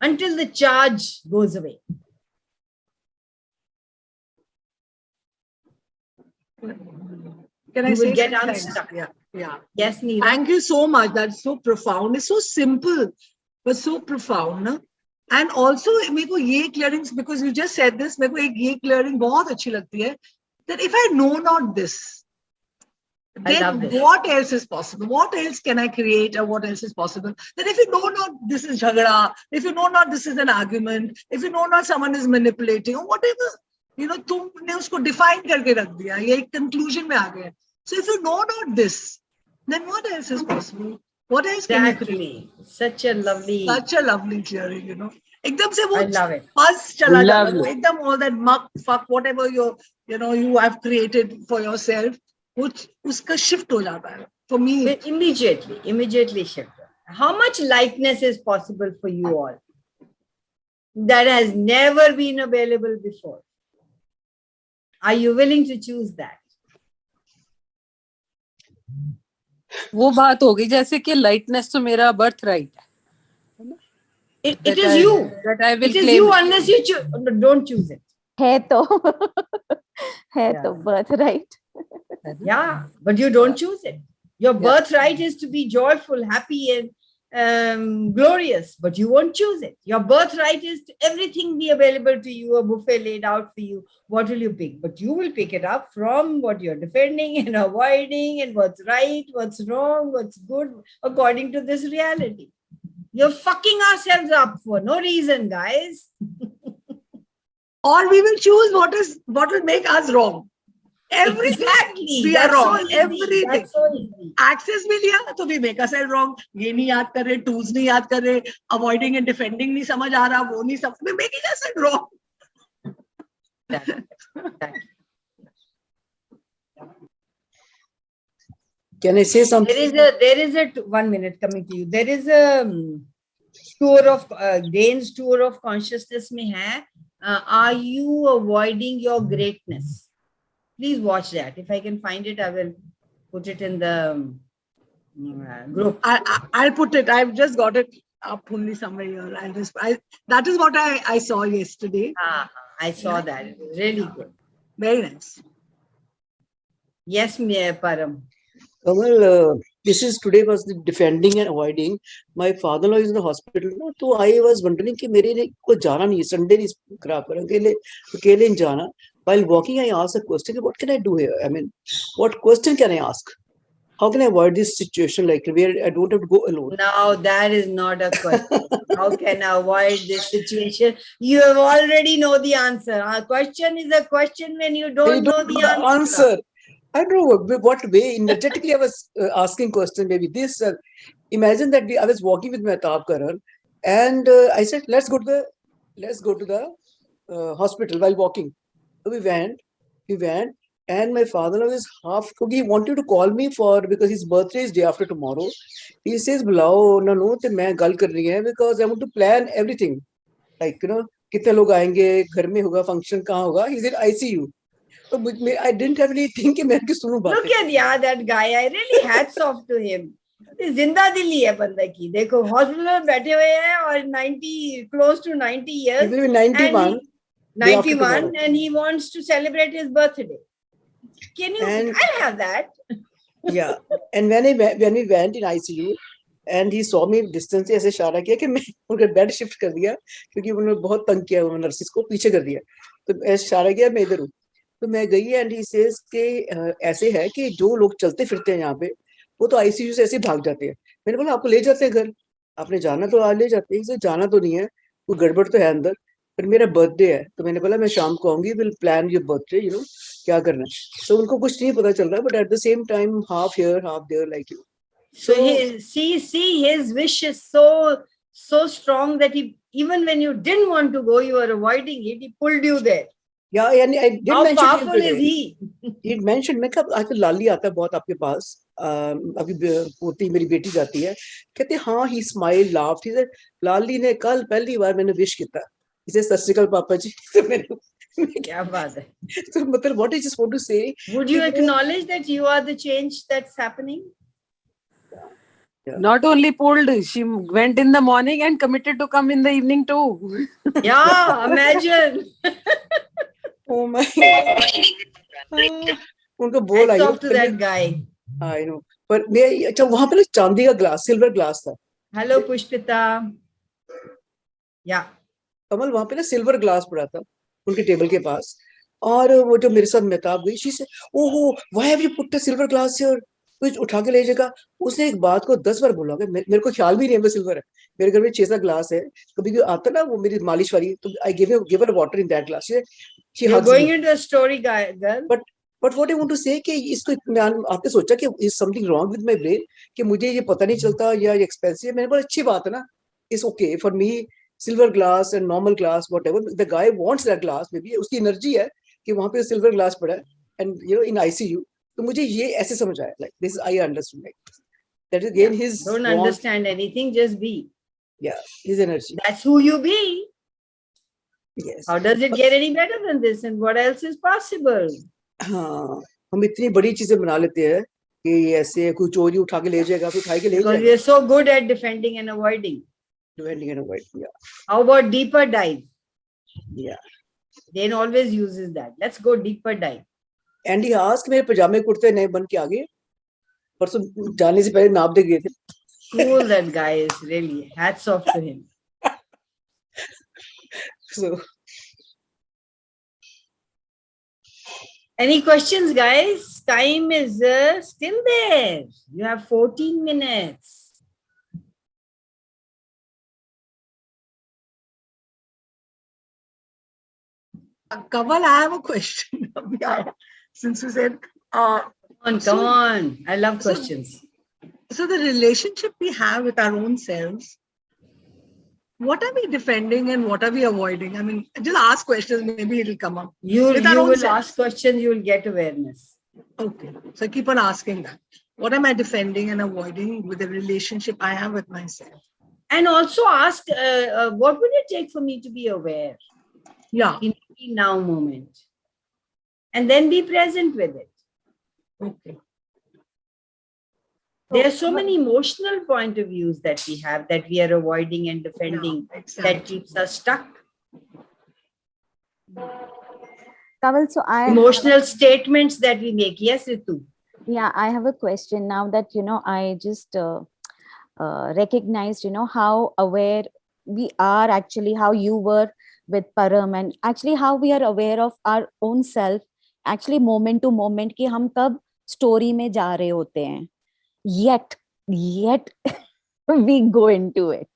[SPEAKER 1] Until the charge goes away.
[SPEAKER 2] Can I
[SPEAKER 1] You will
[SPEAKER 2] say
[SPEAKER 1] get
[SPEAKER 2] something?
[SPEAKER 1] unstuck.
[SPEAKER 2] Yeah.
[SPEAKER 1] Yes, Neera.
[SPEAKER 2] Thank you so much. That's so profound. It's so simple, but so profound. No? And also, मेरे को ये clearings, because you just said this, मेरे को एक ये clearing बहुत अच्छी लगती है. That if I know not this, then what else is possible? What else can I create, or what else is possible? Then if you know not this is jhagda, if you know not this is an argument, if you know not someone is manipulating, or whatever, तुमने उसको define करके रख दिया, ये एक conclusion में आ गए. So if you know not this, then what else is possible? What else can you create?
[SPEAKER 1] Such a lovely
[SPEAKER 2] clearing, एकदम से वो
[SPEAKER 1] I love it.
[SPEAKER 2] बस चला जाता है, वो
[SPEAKER 5] Lovely.
[SPEAKER 2] एकदम all that muck fuck whatever you have created for yourself, कुछ उसका shift हो जाता है. For me,
[SPEAKER 1] Immediately shift. How much lightness is possible for you all that has never been available before? Are you willing to choose that?
[SPEAKER 5] वो बात हो गई जैसे कि lightness तो मेरा birth right है.
[SPEAKER 1] It is you.
[SPEAKER 5] That I will
[SPEAKER 1] It is
[SPEAKER 5] claim
[SPEAKER 1] you
[SPEAKER 5] it.
[SPEAKER 1] unless you don't choose it.
[SPEAKER 8] है तो है
[SPEAKER 1] Yeah.
[SPEAKER 8] तो birthright.
[SPEAKER 1] Yeah, but you don't choose it. Your
[SPEAKER 5] Yeah.
[SPEAKER 1] birthright is to be joyful, happy, and glorious, but you won't choose it. Your birthright is to everything be available to you, a buffet laid out for you. What will you pick? But you will pick it up from what you're defending and avoiding, and what's right, what's wrong, what's good, according to this reality. You're fucking ourselves up for no reason, guys.
[SPEAKER 2] or we will choose what will make us wrong. Everything
[SPEAKER 1] Exactly.
[SPEAKER 2] we
[SPEAKER 1] That's
[SPEAKER 2] are wrong.
[SPEAKER 1] so easy.
[SPEAKER 2] Everything.
[SPEAKER 1] That's so easy.
[SPEAKER 2] Access मिल गया तो we make ourselves wrong. ये नहीं याद कर रहे, tools नहीं याद कर रहे, avoiding and defending नहीं समझ आ रहा, वो नहीं समझ, we're making ourselves wrong.
[SPEAKER 9] Can I say something?
[SPEAKER 1] There is a 1 minute coming to you. There is a tour of Dane's tour of consciousness में है. Are you avoiding your greatness? Please watch that. If I can find it, I will put it in the group.
[SPEAKER 2] I'll put it. I've just got it up only somewhere here. That is what I saw yesterday.
[SPEAKER 1] I saw that. It was really good.
[SPEAKER 2] Very nice.
[SPEAKER 1] Yes, Param.
[SPEAKER 9] Kamal, this is today was the defending and avoiding. My father-in-law is in the hospital. No, so I was wondering कि मेरे लिए कोई जाना नहीं है, Sunday नहीं खराब कर अकेले नहीं जाना. While walking, I asked a question: what can I do here? I mean, what question can I ask? How can I avoid this situation like where I don't have to go alone?
[SPEAKER 1] Now that is not a question. How can I avoid this situation? You have already know the answer. A question is a question when you don't know the answer.
[SPEAKER 9] I don't know what way energetically I was asking question. Maybe this. Imagine that I was walking with my Mehtab Karan, and I said, "Let's go to the hospital." While walking, so we went, and my father-in-law is half. He wanted to call me because his birthday is day after tomorrow. He says, "Bulao, no, तो मैं गल कर रही है because I want to plan everything. Like कितने लोग आएंगे, घर में होगा, function कहाँ होगा." He's in ICU. So I didn't have anything कि मैं किस सुनूं बातें.
[SPEAKER 1] Look at that guy. I really hats off to him. जिंदा दिली है बंदा की. देखो हॉस्पिटल में बैठे हुए हैं और 90 close to 90 years.
[SPEAKER 9] He will be 91.
[SPEAKER 1] 91 and he wants to celebrate his birthday. Can you? I'll have that.
[SPEAKER 9] Yeah. And when we went in ICU and he saw me distance से ऐसे इशारा किया कि मैं उनका बेड शिफ्ट कर दिया क्योंकि उन्होंने बहुत तंग किया, उन्होंने नर्सिस को पीछे कर दिया. तो ऐसे इशारा किया मैं इधर हूँ. तो मैं गई एंड ही सेज के ऐसे है कि जो लोग चलते फिरते हैं यहाँ पे वो तो आईसीयू से ऐसे भाग जाते हैं. मैंने बोला आपको ले जाते हैं घर, आपने जाना तो ले जाते हैं. जाना तो नहीं है, कोई गड़बड़ तो है अंदर, पर मेरा बर्थडे है. तो मैंने बोला मैं शाम को आऊंगी, विल प्लान योर बर्थडे, क्या करना है. तो उनको कुछ नहीं पता चल रहा, but at the same time half here half there like you.
[SPEAKER 1] So see his wish is so strong that he, even when you didn't want to go, you were avoiding it, he pulled you there.
[SPEAKER 9] Yeah, and I did
[SPEAKER 1] How
[SPEAKER 9] mention
[SPEAKER 1] powerful is he?
[SPEAKER 9] He mentioned मैं कब आजकल लाली आता है बहुत आपके पास, अभी पोती मेरी बेटी जाती है, कहते हाँ he smiled, laughed. He said लाली ने कल पहली बार मैंने विश किया. He said सत श्री अकाल पापा जी. तो मैंने
[SPEAKER 1] क्या बात है.
[SPEAKER 9] तो मतलब what I just want to say,
[SPEAKER 1] would you acknowledge that you are the change that's happening?
[SPEAKER 5] Yeah. Not only pulled, she went in the morning and committed to come in the evening too.
[SPEAKER 1] Yeah, imagine.
[SPEAKER 9] Oh my God. उनको बोल आई.
[SPEAKER 1] Talk to that guy.
[SPEAKER 9] I know. पर मैं अच्छा वहाँ पे ना चांदी का ग्लास, सिल्वर ग्लास था.
[SPEAKER 1] Hello पुष्पिता. Yeah.
[SPEAKER 9] कमल वहाँ पे ना सिल्वर ग्लास पड़ा था उनके टेबल के पास, और वो जो मेरे साथ मेहताब गई, शी से ओहो why have you put the silver glass here, कुछ उठा के ले जाएगा. उसने एक बात को 10 बार बोला. मेरे को ख्याल भी नहीं है वो सिल्वर है. मेरे घर में 6-7 ग्लास है. कभी भी आता ना वो मेरी मालिश वाली, तो I give her water in that glass.
[SPEAKER 1] You're going into a story, girl.
[SPEAKER 9] But what I want to say कि इसको आपने सोचा कि is something wrong with my brain कि मुझे ये पता नहीं चलता या ये एक्सपेंसिव. मैंने बोला अच्छी बात है ना, it's okay for me. silver glass and normal glass, whatever. The guy wants that glass, maybe उसकी energy है कि वहाँ पे silver glass पड़ा है, and you know in ICU. तो मुझे ये ऐसे समझ आया, like this I understood, like that is again his
[SPEAKER 1] Don't
[SPEAKER 9] want,
[SPEAKER 1] understand anything, just be.
[SPEAKER 9] yeah, his energy.
[SPEAKER 1] That's who you be.
[SPEAKER 9] Yes.
[SPEAKER 1] How does it get any better than this? And what else is possible?
[SPEAKER 9] हाँ, हम इतनी बड़ी चीजें बना लेते हैं कि ऐसे कोई चोरी उठा के ले जाएगा, फिर उठा के ले
[SPEAKER 1] Because we
[SPEAKER 9] जाएगा.
[SPEAKER 1] are so good at defending and avoiding.
[SPEAKER 9] Depending on what, yeah,
[SPEAKER 1] How about deeper dive?
[SPEAKER 9] yeah.
[SPEAKER 1] Dane always uses that. Let's go deeper dive.
[SPEAKER 9] And he asked, मेरे पजामे कुर्ते नए बन के आ गए, परसों जाने से पहले नाप दे गए थे.
[SPEAKER 1] Cool, that guy is really. Hats off to him.
[SPEAKER 9] So
[SPEAKER 1] Any questions, guys? Time is still there. You have 14 minutes.
[SPEAKER 2] Kanwal, I have a question. Since you said,
[SPEAKER 1] Come on. I love
[SPEAKER 2] so-
[SPEAKER 1] questions.
[SPEAKER 2] so the relationship we have with our own selves, what are we defending and what are we avoiding? I mean, just ask questions, maybe it'll come up.
[SPEAKER 1] You
[SPEAKER 2] With our own
[SPEAKER 1] will
[SPEAKER 2] self.
[SPEAKER 1] ask questions, you will get awareness.
[SPEAKER 2] Okay, so keep on asking that. What am I defending and avoiding with the relationship I have with myself?
[SPEAKER 1] And also ask, what would it take for me to be aware
[SPEAKER 2] Yeah,
[SPEAKER 1] in the now moment? And then be present with it.
[SPEAKER 2] okay.
[SPEAKER 1] There are so many emotional point of views that we have that we are avoiding and defending
[SPEAKER 2] Yeah, exactly.
[SPEAKER 1] that keeps us stuck.
[SPEAKER 8] Kanwal, so
[SPEAKER 1] Emotional statements that we make. Yes, Ritu.
[SPEAKER 8] yeah, I have a question now that, I just recognized, how aware we are actually, how you were with Param, and actually how we are aware of our own self, actually moment to moment कि हम कब story में जा रहे होते हैं. Yet we go into it.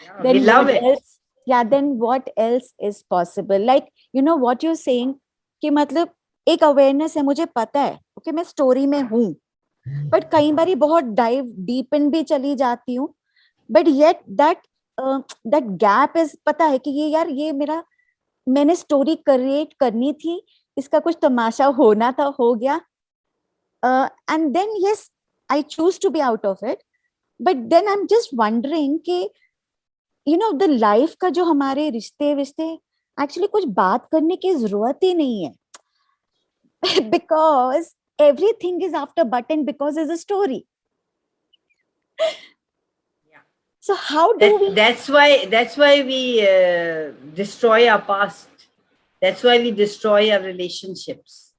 [SPEAKER 1] Yeah, we love
[SPEAKER 8] what
[SPEAKER 1] it.
[SPEAKER 8] else? Yeah, then what else is possible? Like, what you're saying, कि मतलब एक awareness है, मुझे पता है, okay, मैं story में हूँ, but कई बारी बहुत dive deep in भी चली जाती हूँ, but yet that gap is पता है कि ये यार ये मेरा मैंने story create करनी थी, इसका कुछ तमाशा होना था, हो गया, and then yes, I choose to be out of it, but then I'm just wondering कि the life का जो हमारे रिश्ते actually कुछ बात करने की जरूरत ही नहीं है. Because everything is after button because it's a story.
[SPEAKER 1] Yeah.
[SPEAKER 8] So how do we?
[SPEAKER 1] That's why we destroy our past. That's why we destroy our relationships.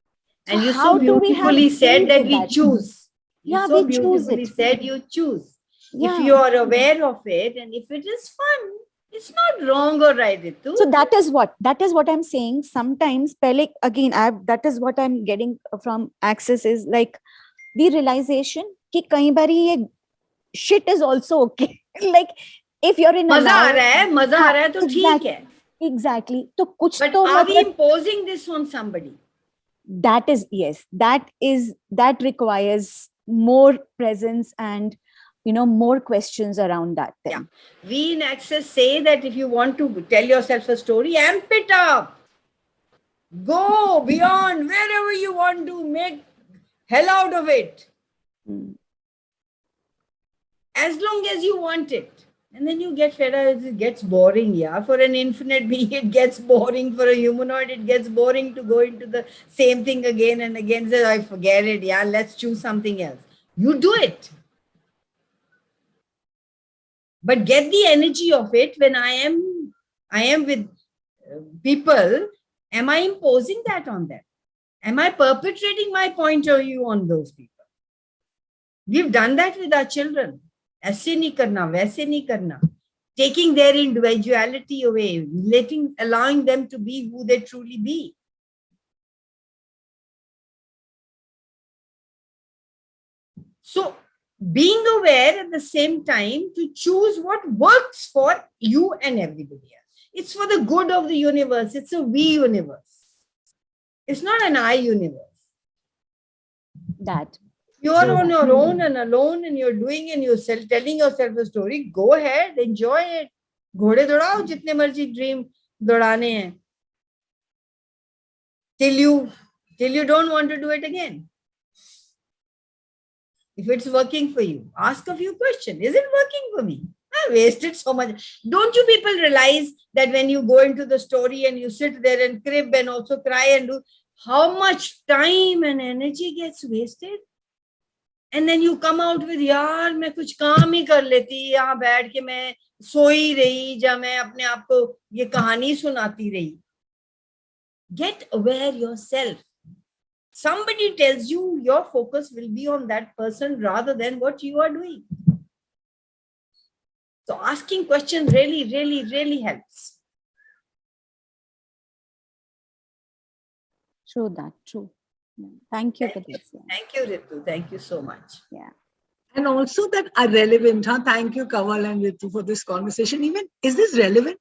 [SPEAKER 1] And
[SPEAKER 8] So
[SPEAKER 1] you
[SPEAKER 8] how
[SPEAKER 1] so
[SPEAKER 8] do we have
[SPEAKER 1] beautifully said
[SPEAKER 8] faith
[SPEAKER 1] that
[SPEAKER 8] with
[SPEAKER 1] we
[SPEAKER 8] that?
[SPEAKER 1] choose. You
[SPEAKER 8] Yeah,
[SPEAKER 1] so
[SPEAKER 8] we choose
[SPEAKER 1] beautifully
[SPEAKER 8] it.
[SPEAKER 1] said you choose.
[SPEAKER 8] Yeah.
[SPEAKER 1] If you are aware of it and if it is fun, it's not wrong or right, Ritu.
[SPEAKER 8] So that is what I'm saying. Sometimes, pehle, again, that is what I'm getting from Access is like the realization कि कई बारी ये shit is also okay. Like if you're in a
[SPEAKER 1] मजा आ रहा है तो ठीक है.
[SPEAKER 8] Exactly. तो कुछ
[SPEAKER 1] But
[SPEAKER 8] तो
[SPEAKER 1] are we
[SPEAKER 8] मतलब
[SPEAKER 1] imposing this on somebody?
[SPEAKER 8] that requires more presence and more questions around that thing.
[SPEAKER 1] Yeah. We in Access say that if you want to tell yourself a story, amp it up. Go beyond wherever you want to, make hell out of it. As long as you want it. And then you get fed up, it gets boring, yeah. For an infinite being, it gets boring. For a humanoid, it gets boring to go into the same thing again and again. Say, I forget it, yeah, let's choose something else. You do it. But get the energy of it when I am with people. Am I imposing that on them? Am I perpetrating my point of view on those people? We've done that with our children. ऐसे नहीं करना, वैसे नहीं करना. Taking their individuality away, allowing them to be who they truly be. So, being aware at the same time to choose what works for you and everybody else. It's for the good of the universe. It's a we universe. It's not an I universe.
[SPEAKER 8] That.
[SPEAKER 1] You're on your own and alone and you're doing and you're telling yourself a story. Go ahead, enjoy it. घोड़े दौड़ाओ जितने मर्जी dream दौड़ाने हैं, till you don't want to do it again. If it's working for you, ask a few questions. Is it working for me? I wasted so much. Don't you people realize that when you go into the story and you sit there and crib and also cry and do, how much time and energy gets wasted? And then you come out with, यार मैं कुछ काम ही कर लेती, यहाँ बैठ के मैं सोई रही, या मैं अपने आप को ये कहानी सुनाती रही. Get aware yourself. Somebody tells you, your focus will be on that person rather than what you are doing. So asking questions really, really, really helps.
[SPEAKER 8] True that, true. Thank you for this. Yeah.
[SPEAKER 1] Thank you, Ritu. Thank you so much.
[SPEAKER 8] Yeah.
[SPEAKER 2] And also that are relevant, huh? Thank you, Kanwal and Ritu, for this conversation. Even, is this relevant?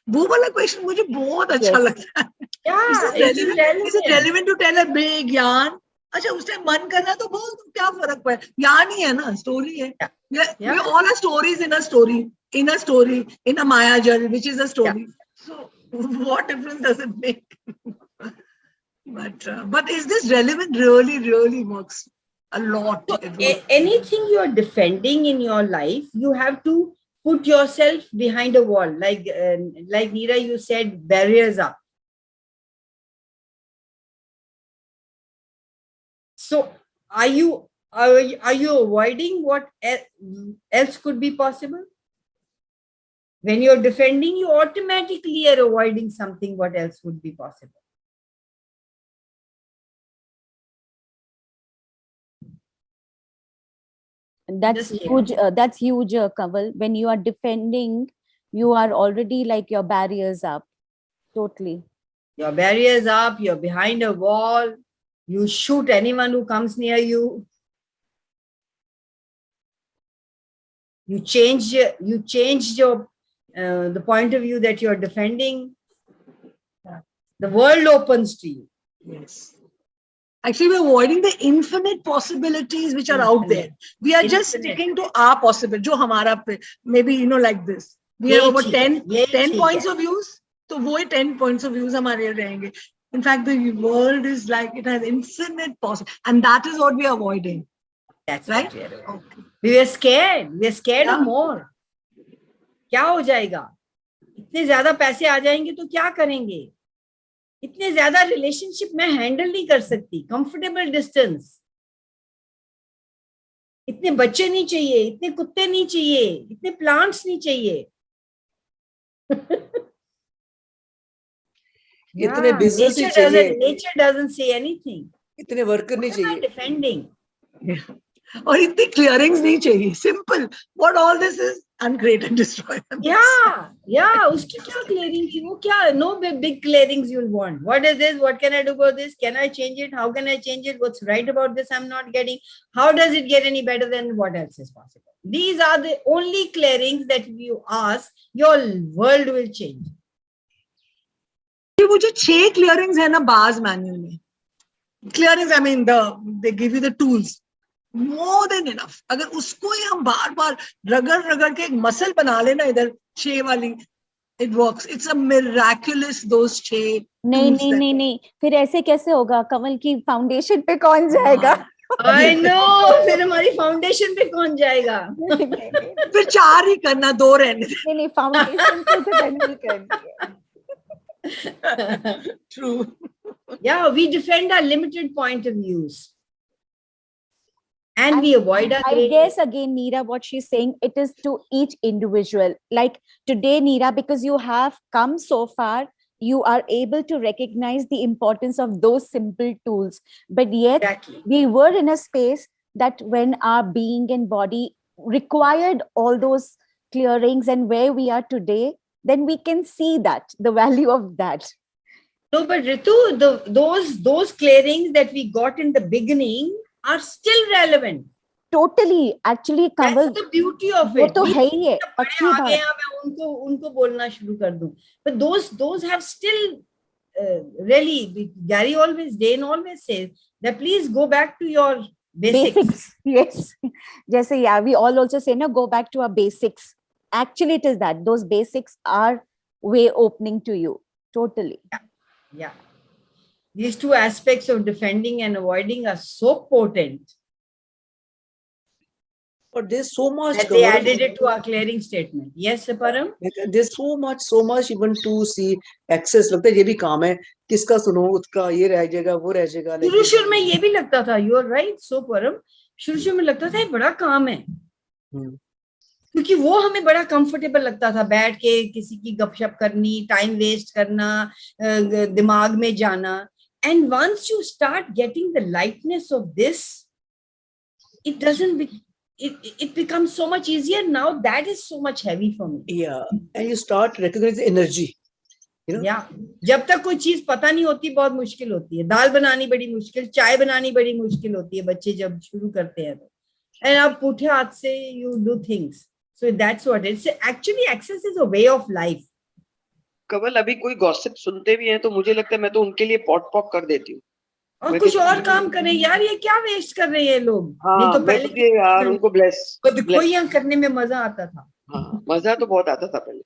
[SPEAKER 2] वो वाला question मुझे बहुत अच्छा लगता है.
[SPEAKER 1] Yeah,
[SPEAKER 2] Is it relevant to tell a big yarn? अच्छा, उस time मन करना तो बोल, तो क्या फर्क पड़े? यान ही है ना, story है. We all are stories in a story, in a Maya Jal, which is a story. So what difference does it make? But is this relevant? Really, really works a lot.
[SPEAKER 1] So, anything you are defending in your life, you have to put yourself behind a wall. Like Neera, you said, barriers up. So are you avoiding what else could be possible? When you're defending, you automatically are avoiding something what else would be possible.
[SPEAKER 8] That's huge. That's huge, Kanwal. When you are defending, you are already like your barriers up. Totally.
[SPEAKER 1] Your barriers up, you're behind a wall, you shoot anyone who comes near you. You change your the point of view that you're defending. The world opens to you.
[SPEAKER 2] Yes. Actually, we're avoiding the infinite possibilities which are out there. We are just sticking to our possible, jo hamara pe, maybe, like this. We have about 10 points of views. So wo 10 points of views hamare rahenge. In fact, the world is like, it has infinite possible. And that is what we are avoiding.
[SPEAKER 1] That's
[SPEAKER 2] right?
[SPEAKER 1] Okay. We are scared. We are scared of more. क्या हो जाएगा? इतने ज्यादा पैसे आ जाएंगे तो क्या करेंगे? इतने ज्यादा रिलेशनशिप मैं हैंडल नहीं कर सकती. Comfortable distance. इतने बच्चे नहीं चाहिए, इतने कुत्ते नहीं चाहिए, इतने प्लांट्स नहीं चाहिए.
[SPEAKER 9] इतने बिजनेस नहीं चाहिए.
[SPEAKER 1] Nature doesn't say anything.
[SPEAKER 9] इतने वर्कर नहीं चाहिए.
[SPEAKER 1] Defending.
[SPEAKER 2] और इतनी clearings नहीं चाहिए. Simple. What all this is? Uncreate and destroy them.
[SPEAKER 1] Yeah. उसकी क्या clearing थी? वो क्या? No big clearings you'll want. What is this? What can I do about this? Can I change it? How can I change it? What's right about this? I'm not getting. How does it get any better than what else is possible? These are the only clearings that if you ask, your world will change.
[SPEAKER 2] वो जो 6 clearings है ना बाज manual में. Clearings, I mean, they give you the tools. More than enough. अगर उसको ही हम बार-बार रगड़ के एक मसल बना लेना इधर 6 वाली, it works. It's a miraculous those 6.
[SPEAKER 8] नहीं. फिर ऐसे कैसे होगा? कमल की फाउंडेशन पे कौन जाएगा?
[SPEAKER 1] I know. फिर हमारी फाउंडेशन पे कौन जाएगा?
[SPEAKER 2] फिर 4 ही करना, 2 रहने.
[SPEAKER 8] नहीं, फाउंडेशन पे तो नहीं करनी है.
[SPEAKER 2] True.
[SPEAKER 1] Yeah, we defend our limited point of views. And we avoid our
[SPEAKER 8] I guess again, Neera, what she's saying, it is to each individual. Like today, Neera, because you have come so far, you are able to recognize the importance of those simple tools. But yet we were in a space that when our being and body required all those clearings, and where we are today, then we can see that, the value of that.
[SPEAKER 1] No, but Ritu, those clearings that we got in the beginning are still relevant.
[SPEAKER 8] Totally. Actually, Kanwal,
[SPEAKER 1] that's the beauty of it.
[SPEAKER 8] वो तो है ही है. अच्छी बात.
[SPEAKER 1] मैं उनको बोलना शुरू कर दूं. But those have still really, Dane always says that please go back to your basics.
[SPEAKER 8] Yes. Just say, yeah, we all also say, no, go back to our basics. actually it is that those basics are way opening to you. Totally.
[SPEAKER 1] Yeah. These two aspects of defending and avoiding are so potent
[SPEAKER 9] But there's so much
[SPEAKER 1] that they
[SPEAKER 9] covered.
[SPEAKER 1] added it to our clearing statement. Yes, Param?
[SPEAKER 9] There's so much even to see access. लगता है ये भी काम है, किसका सुनो, उसका ये रह जाएगा, वो रह जाएगा.
[SPEAKER 1] शुरू में ये भी लगता था, you are right, so परम, शुरू में लगता था ये बड़ा काम है, क्योंकि वो हमें बड़ा कंफर्टेबल लगता था, बैठ के किसी की गपशप करनी, टाइम वेस्ट करना, दिमाग में जाना. And once you start getting the lightness of this, it doesn't be, it becomes so much easier. Now that is so much heavy for me.
[SPEAKER 9] Yeah, and you start recognizing energy. You know?
[SPEAKER 1] Yeah. जब तक कोई चीज पता नहीं होती बहुत मुश्किल होती है. दाल बनानी बड़ी मुश्किल, चाय बनानी बड़ी मुश्किल होती है बच्चे जब शुरू करते हैं तो. And आप पुठे हाथ से you do things. So that's what it's actually. Access is a way of life.
[SPEAKER 7] कवल अभी कोई गॉसिप सुनते भी हैं तो मुझे लगता है मैं तो उनके लिए पॉट पॉक कर देती हूँ.
[SPEAKER 1] और कुछ और काम करें यार, ये क्या वेस्ट कर रहे हैं लोग. नहीं तो पहले
[SPEAKER 7] यार उनको ब्लेस
[SPEAKER 1] खोइयां करने में मजा आता था.
[SPEAKER 7] हाँ, मजा तो बहुत आता था पहले.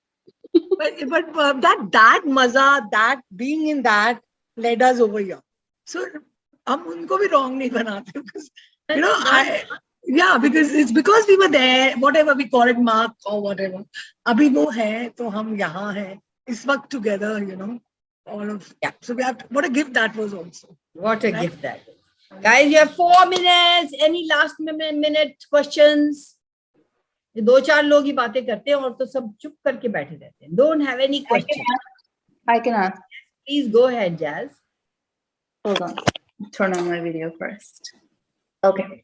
[SPEAKER 2] But that maza, that being in that led us over here. So हम उनको भी wrong नहीं बनाते, because you know because it's because we were there, whatever we call it, mark or whatever. अभी वो है तो हम यहाँ हैं इस वक्त together, you know, all of.
[SPEAKER 1] Yeah.
[SPEAKER 2] So we have to, what a gift that was also.
[SPEAKER 1] What a gift that is. Guys, you have 4 minutes. Any last minute questions? ये 2-4 लोग ही बातें करते हैं और तो सब चुप करके बैठे रहते हैं. Don't have any questions.
[SPEAKER 4] I can ask.
[SPEAKER 1] Please go ahead, Jazz.
[SPEAKER 4] Hold on. Turn on my video first. Okay.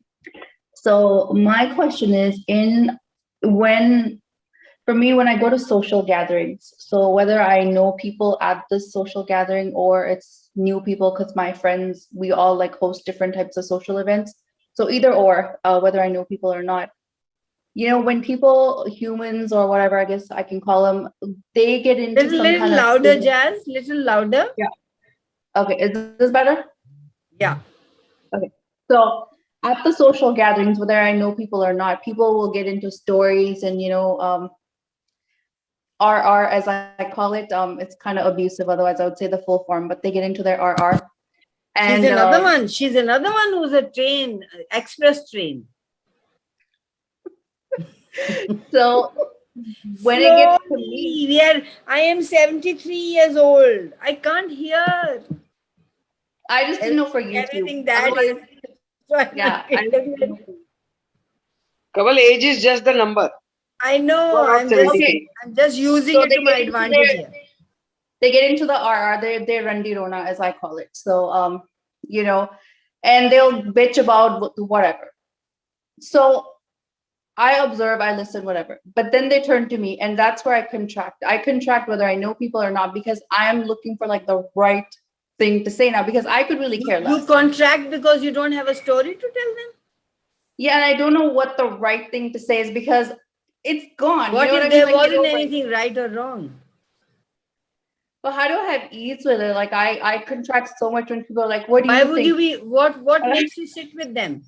[SPEAKER 4] So my question is for me, when I go to social gatherings, so whether I know people at this social gathering or it's new people, because my friends, we all like host different types of social events. So either or, whether I know people or not, you know, when people, humans or whatever, I guess I can call them, they get into
[SPEAKER 1] Little louder, Jazz. Little louder.
[SPEAKER 4] Yeah. Okay. Is this better?
[SPEAKER 1] Yeah.
[SPEAKER 4] Okay. So at the social gatherings, whether I know people or not, people will get into stories and, you know, RR, as I call it. It's kind of abusive. Otherwise, I would say the full form, but they get into their RR. And
[SPEAKER 1] She's another one. She's another one who's a express train.
[SPEAKER 4] So when it gets to me,
[SPEAKER 1] I am 73 years old. I can't hear.
[SPEAKER 4] I just didn't know for you.
[SPEAKER 1] Everything that is.
[SPEAKER 4] Yeah.
[SPEAKER 7] Kawal, age is just the number.
[SPEAKER 1] I know. I'm just using
[SPEAKER 4] So
[SPEAKER 1] it to my advantage here.
[SPEAKER 4] They get into the RR. They're Randi Rona, as I call it. So you know, and they'll bitch about whatever. So I observe, I listen, whatever. But then they turn to me, and that's where I contract. I contract whether I know people or not, because I am looking for like the right thing to say now, because I could really care less.
[SPEAKER 1] You contract because you don't have a story to tell them?
[SPEAKER 4] Yeah, and I don't know what the right thing to say is, because it's gone.
[SPEAKER 1] What
[SPEAKER 4] you know
[SPEAKER 1] if there
[SPEAKER 4] I mean? Like,
[SPEAKER 1] wasn't anything right or wrong?
[SPEAKER 4] But how do I have ease with it? Like I contract so much when people are like, what do you think?
[SPEAKER 1] Why would you be, what makes you sit with them?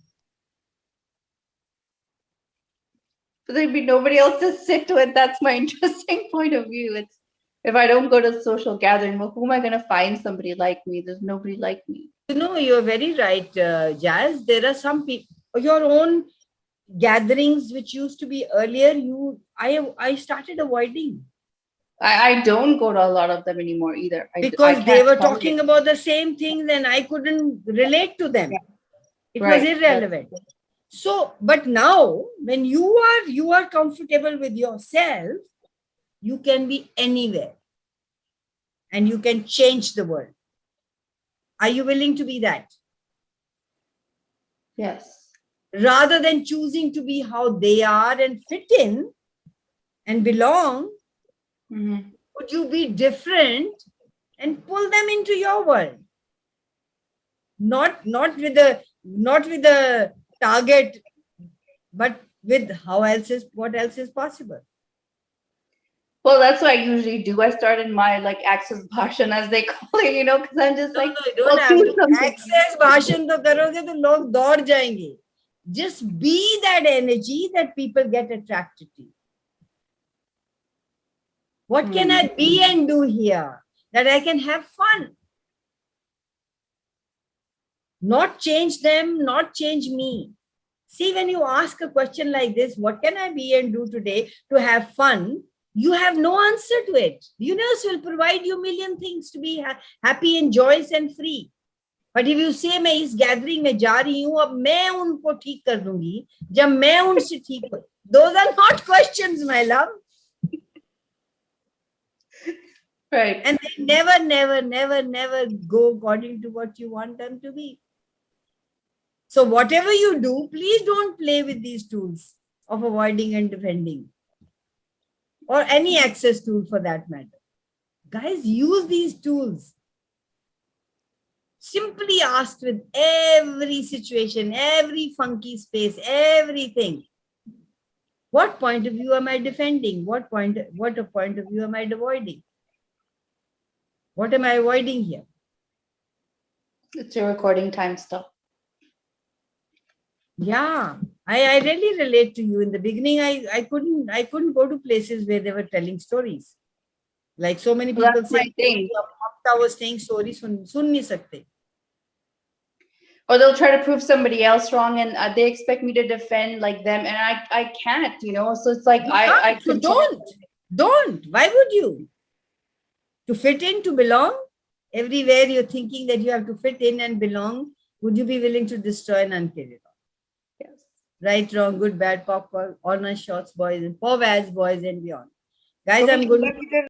[SPEAKER 4] So there'd be nobody else to sit with. That's my interesting point of view. It's if I don't go to social gathering, well, who am I going to find somebody like me? There's nobody like me.
[SPEAKER 1] You know, you're very right, Jazz. There are some people, your own gatherings, which used to be earlier, I started avoiding.
[SPEAKER 4] I don't go to a lot of them anymore either.
[SPEAKER 1] Because they were talking about the same things and I couldn't relate to them. Yeah. It was irrelevant. So, but now when you are comfortable with yourself, you can be anywhere and you can change the world. Are you willing to be that?
[SPEAKER 4] Yes.
[SPEAKER 1] Rather than choosing to be how they are and fit in and belong, would you be different and pull them into your world? Not with the target, but with what else is possible.
[SPEAKER 4] Well, that's what I usually do. I start in my like access bhashan, as they call it, you know, because I'm just like,
[SPEAKER 1] you don't have to. Access bhashan to karoge to log daud jayenge. Just be that energy that people get attracted to. What can I be and do here that I can have fun? Not change them, not change me. See, when you ask a question like this, what can I be and do today to have fun? You have no answer to it. The universe will provide you a million things to be happy and joyous and free. But if you say मैं इस gathering में जा रही हूँ, अब मैं उनको ठीक कर दूंगी, जब मैं उनसे ठीक हो, those are not questions, my love.
[SPEAKER 4] Right.
[SPEAKER 1] And they never go according to what you want them to be. So whatever you do, please don't play with these tools of avoiding and defending, or any access tool for that matter. Guys, use these tools. Simply ask with every situation, every funky space, everything. What point of view am I defending? What point of view am I avoiding? What am I avoiding here?
[SPEAKER 4] It's your recording time stuff.
[SPEAKER 1] Yeah, I really relate to you. In the beginning, I couldn't go to places where they were telling stories. Like so many people
[SPEAKER 4] That's
[SPEAKER 1] say,
[SPEAKER 4] my thing.
[SPEAKER 1] Mamta was saying stories, sun nahi sakte.
[SPEAKER 4] Or they'll try to prove somebody else wrong, and they expect me to defend like them, and I can't, you know. So it's like I
[SPEAKER 1] So don't. Why would you? To fit in, to belong, everywhere you're thinking that you have to fit in and belong, would you be willing to destroy and unkill it?
[SPEAKER 4] Yes.
[SPEAKER 1] Right, wrong, good, bad, popcorn, honor, shots, boys, and poor boys and beyond. Guys,
[SPEAKER 7] तो
[SPEAKER 1] I'm going to
[SPEAKER 7] Sheila की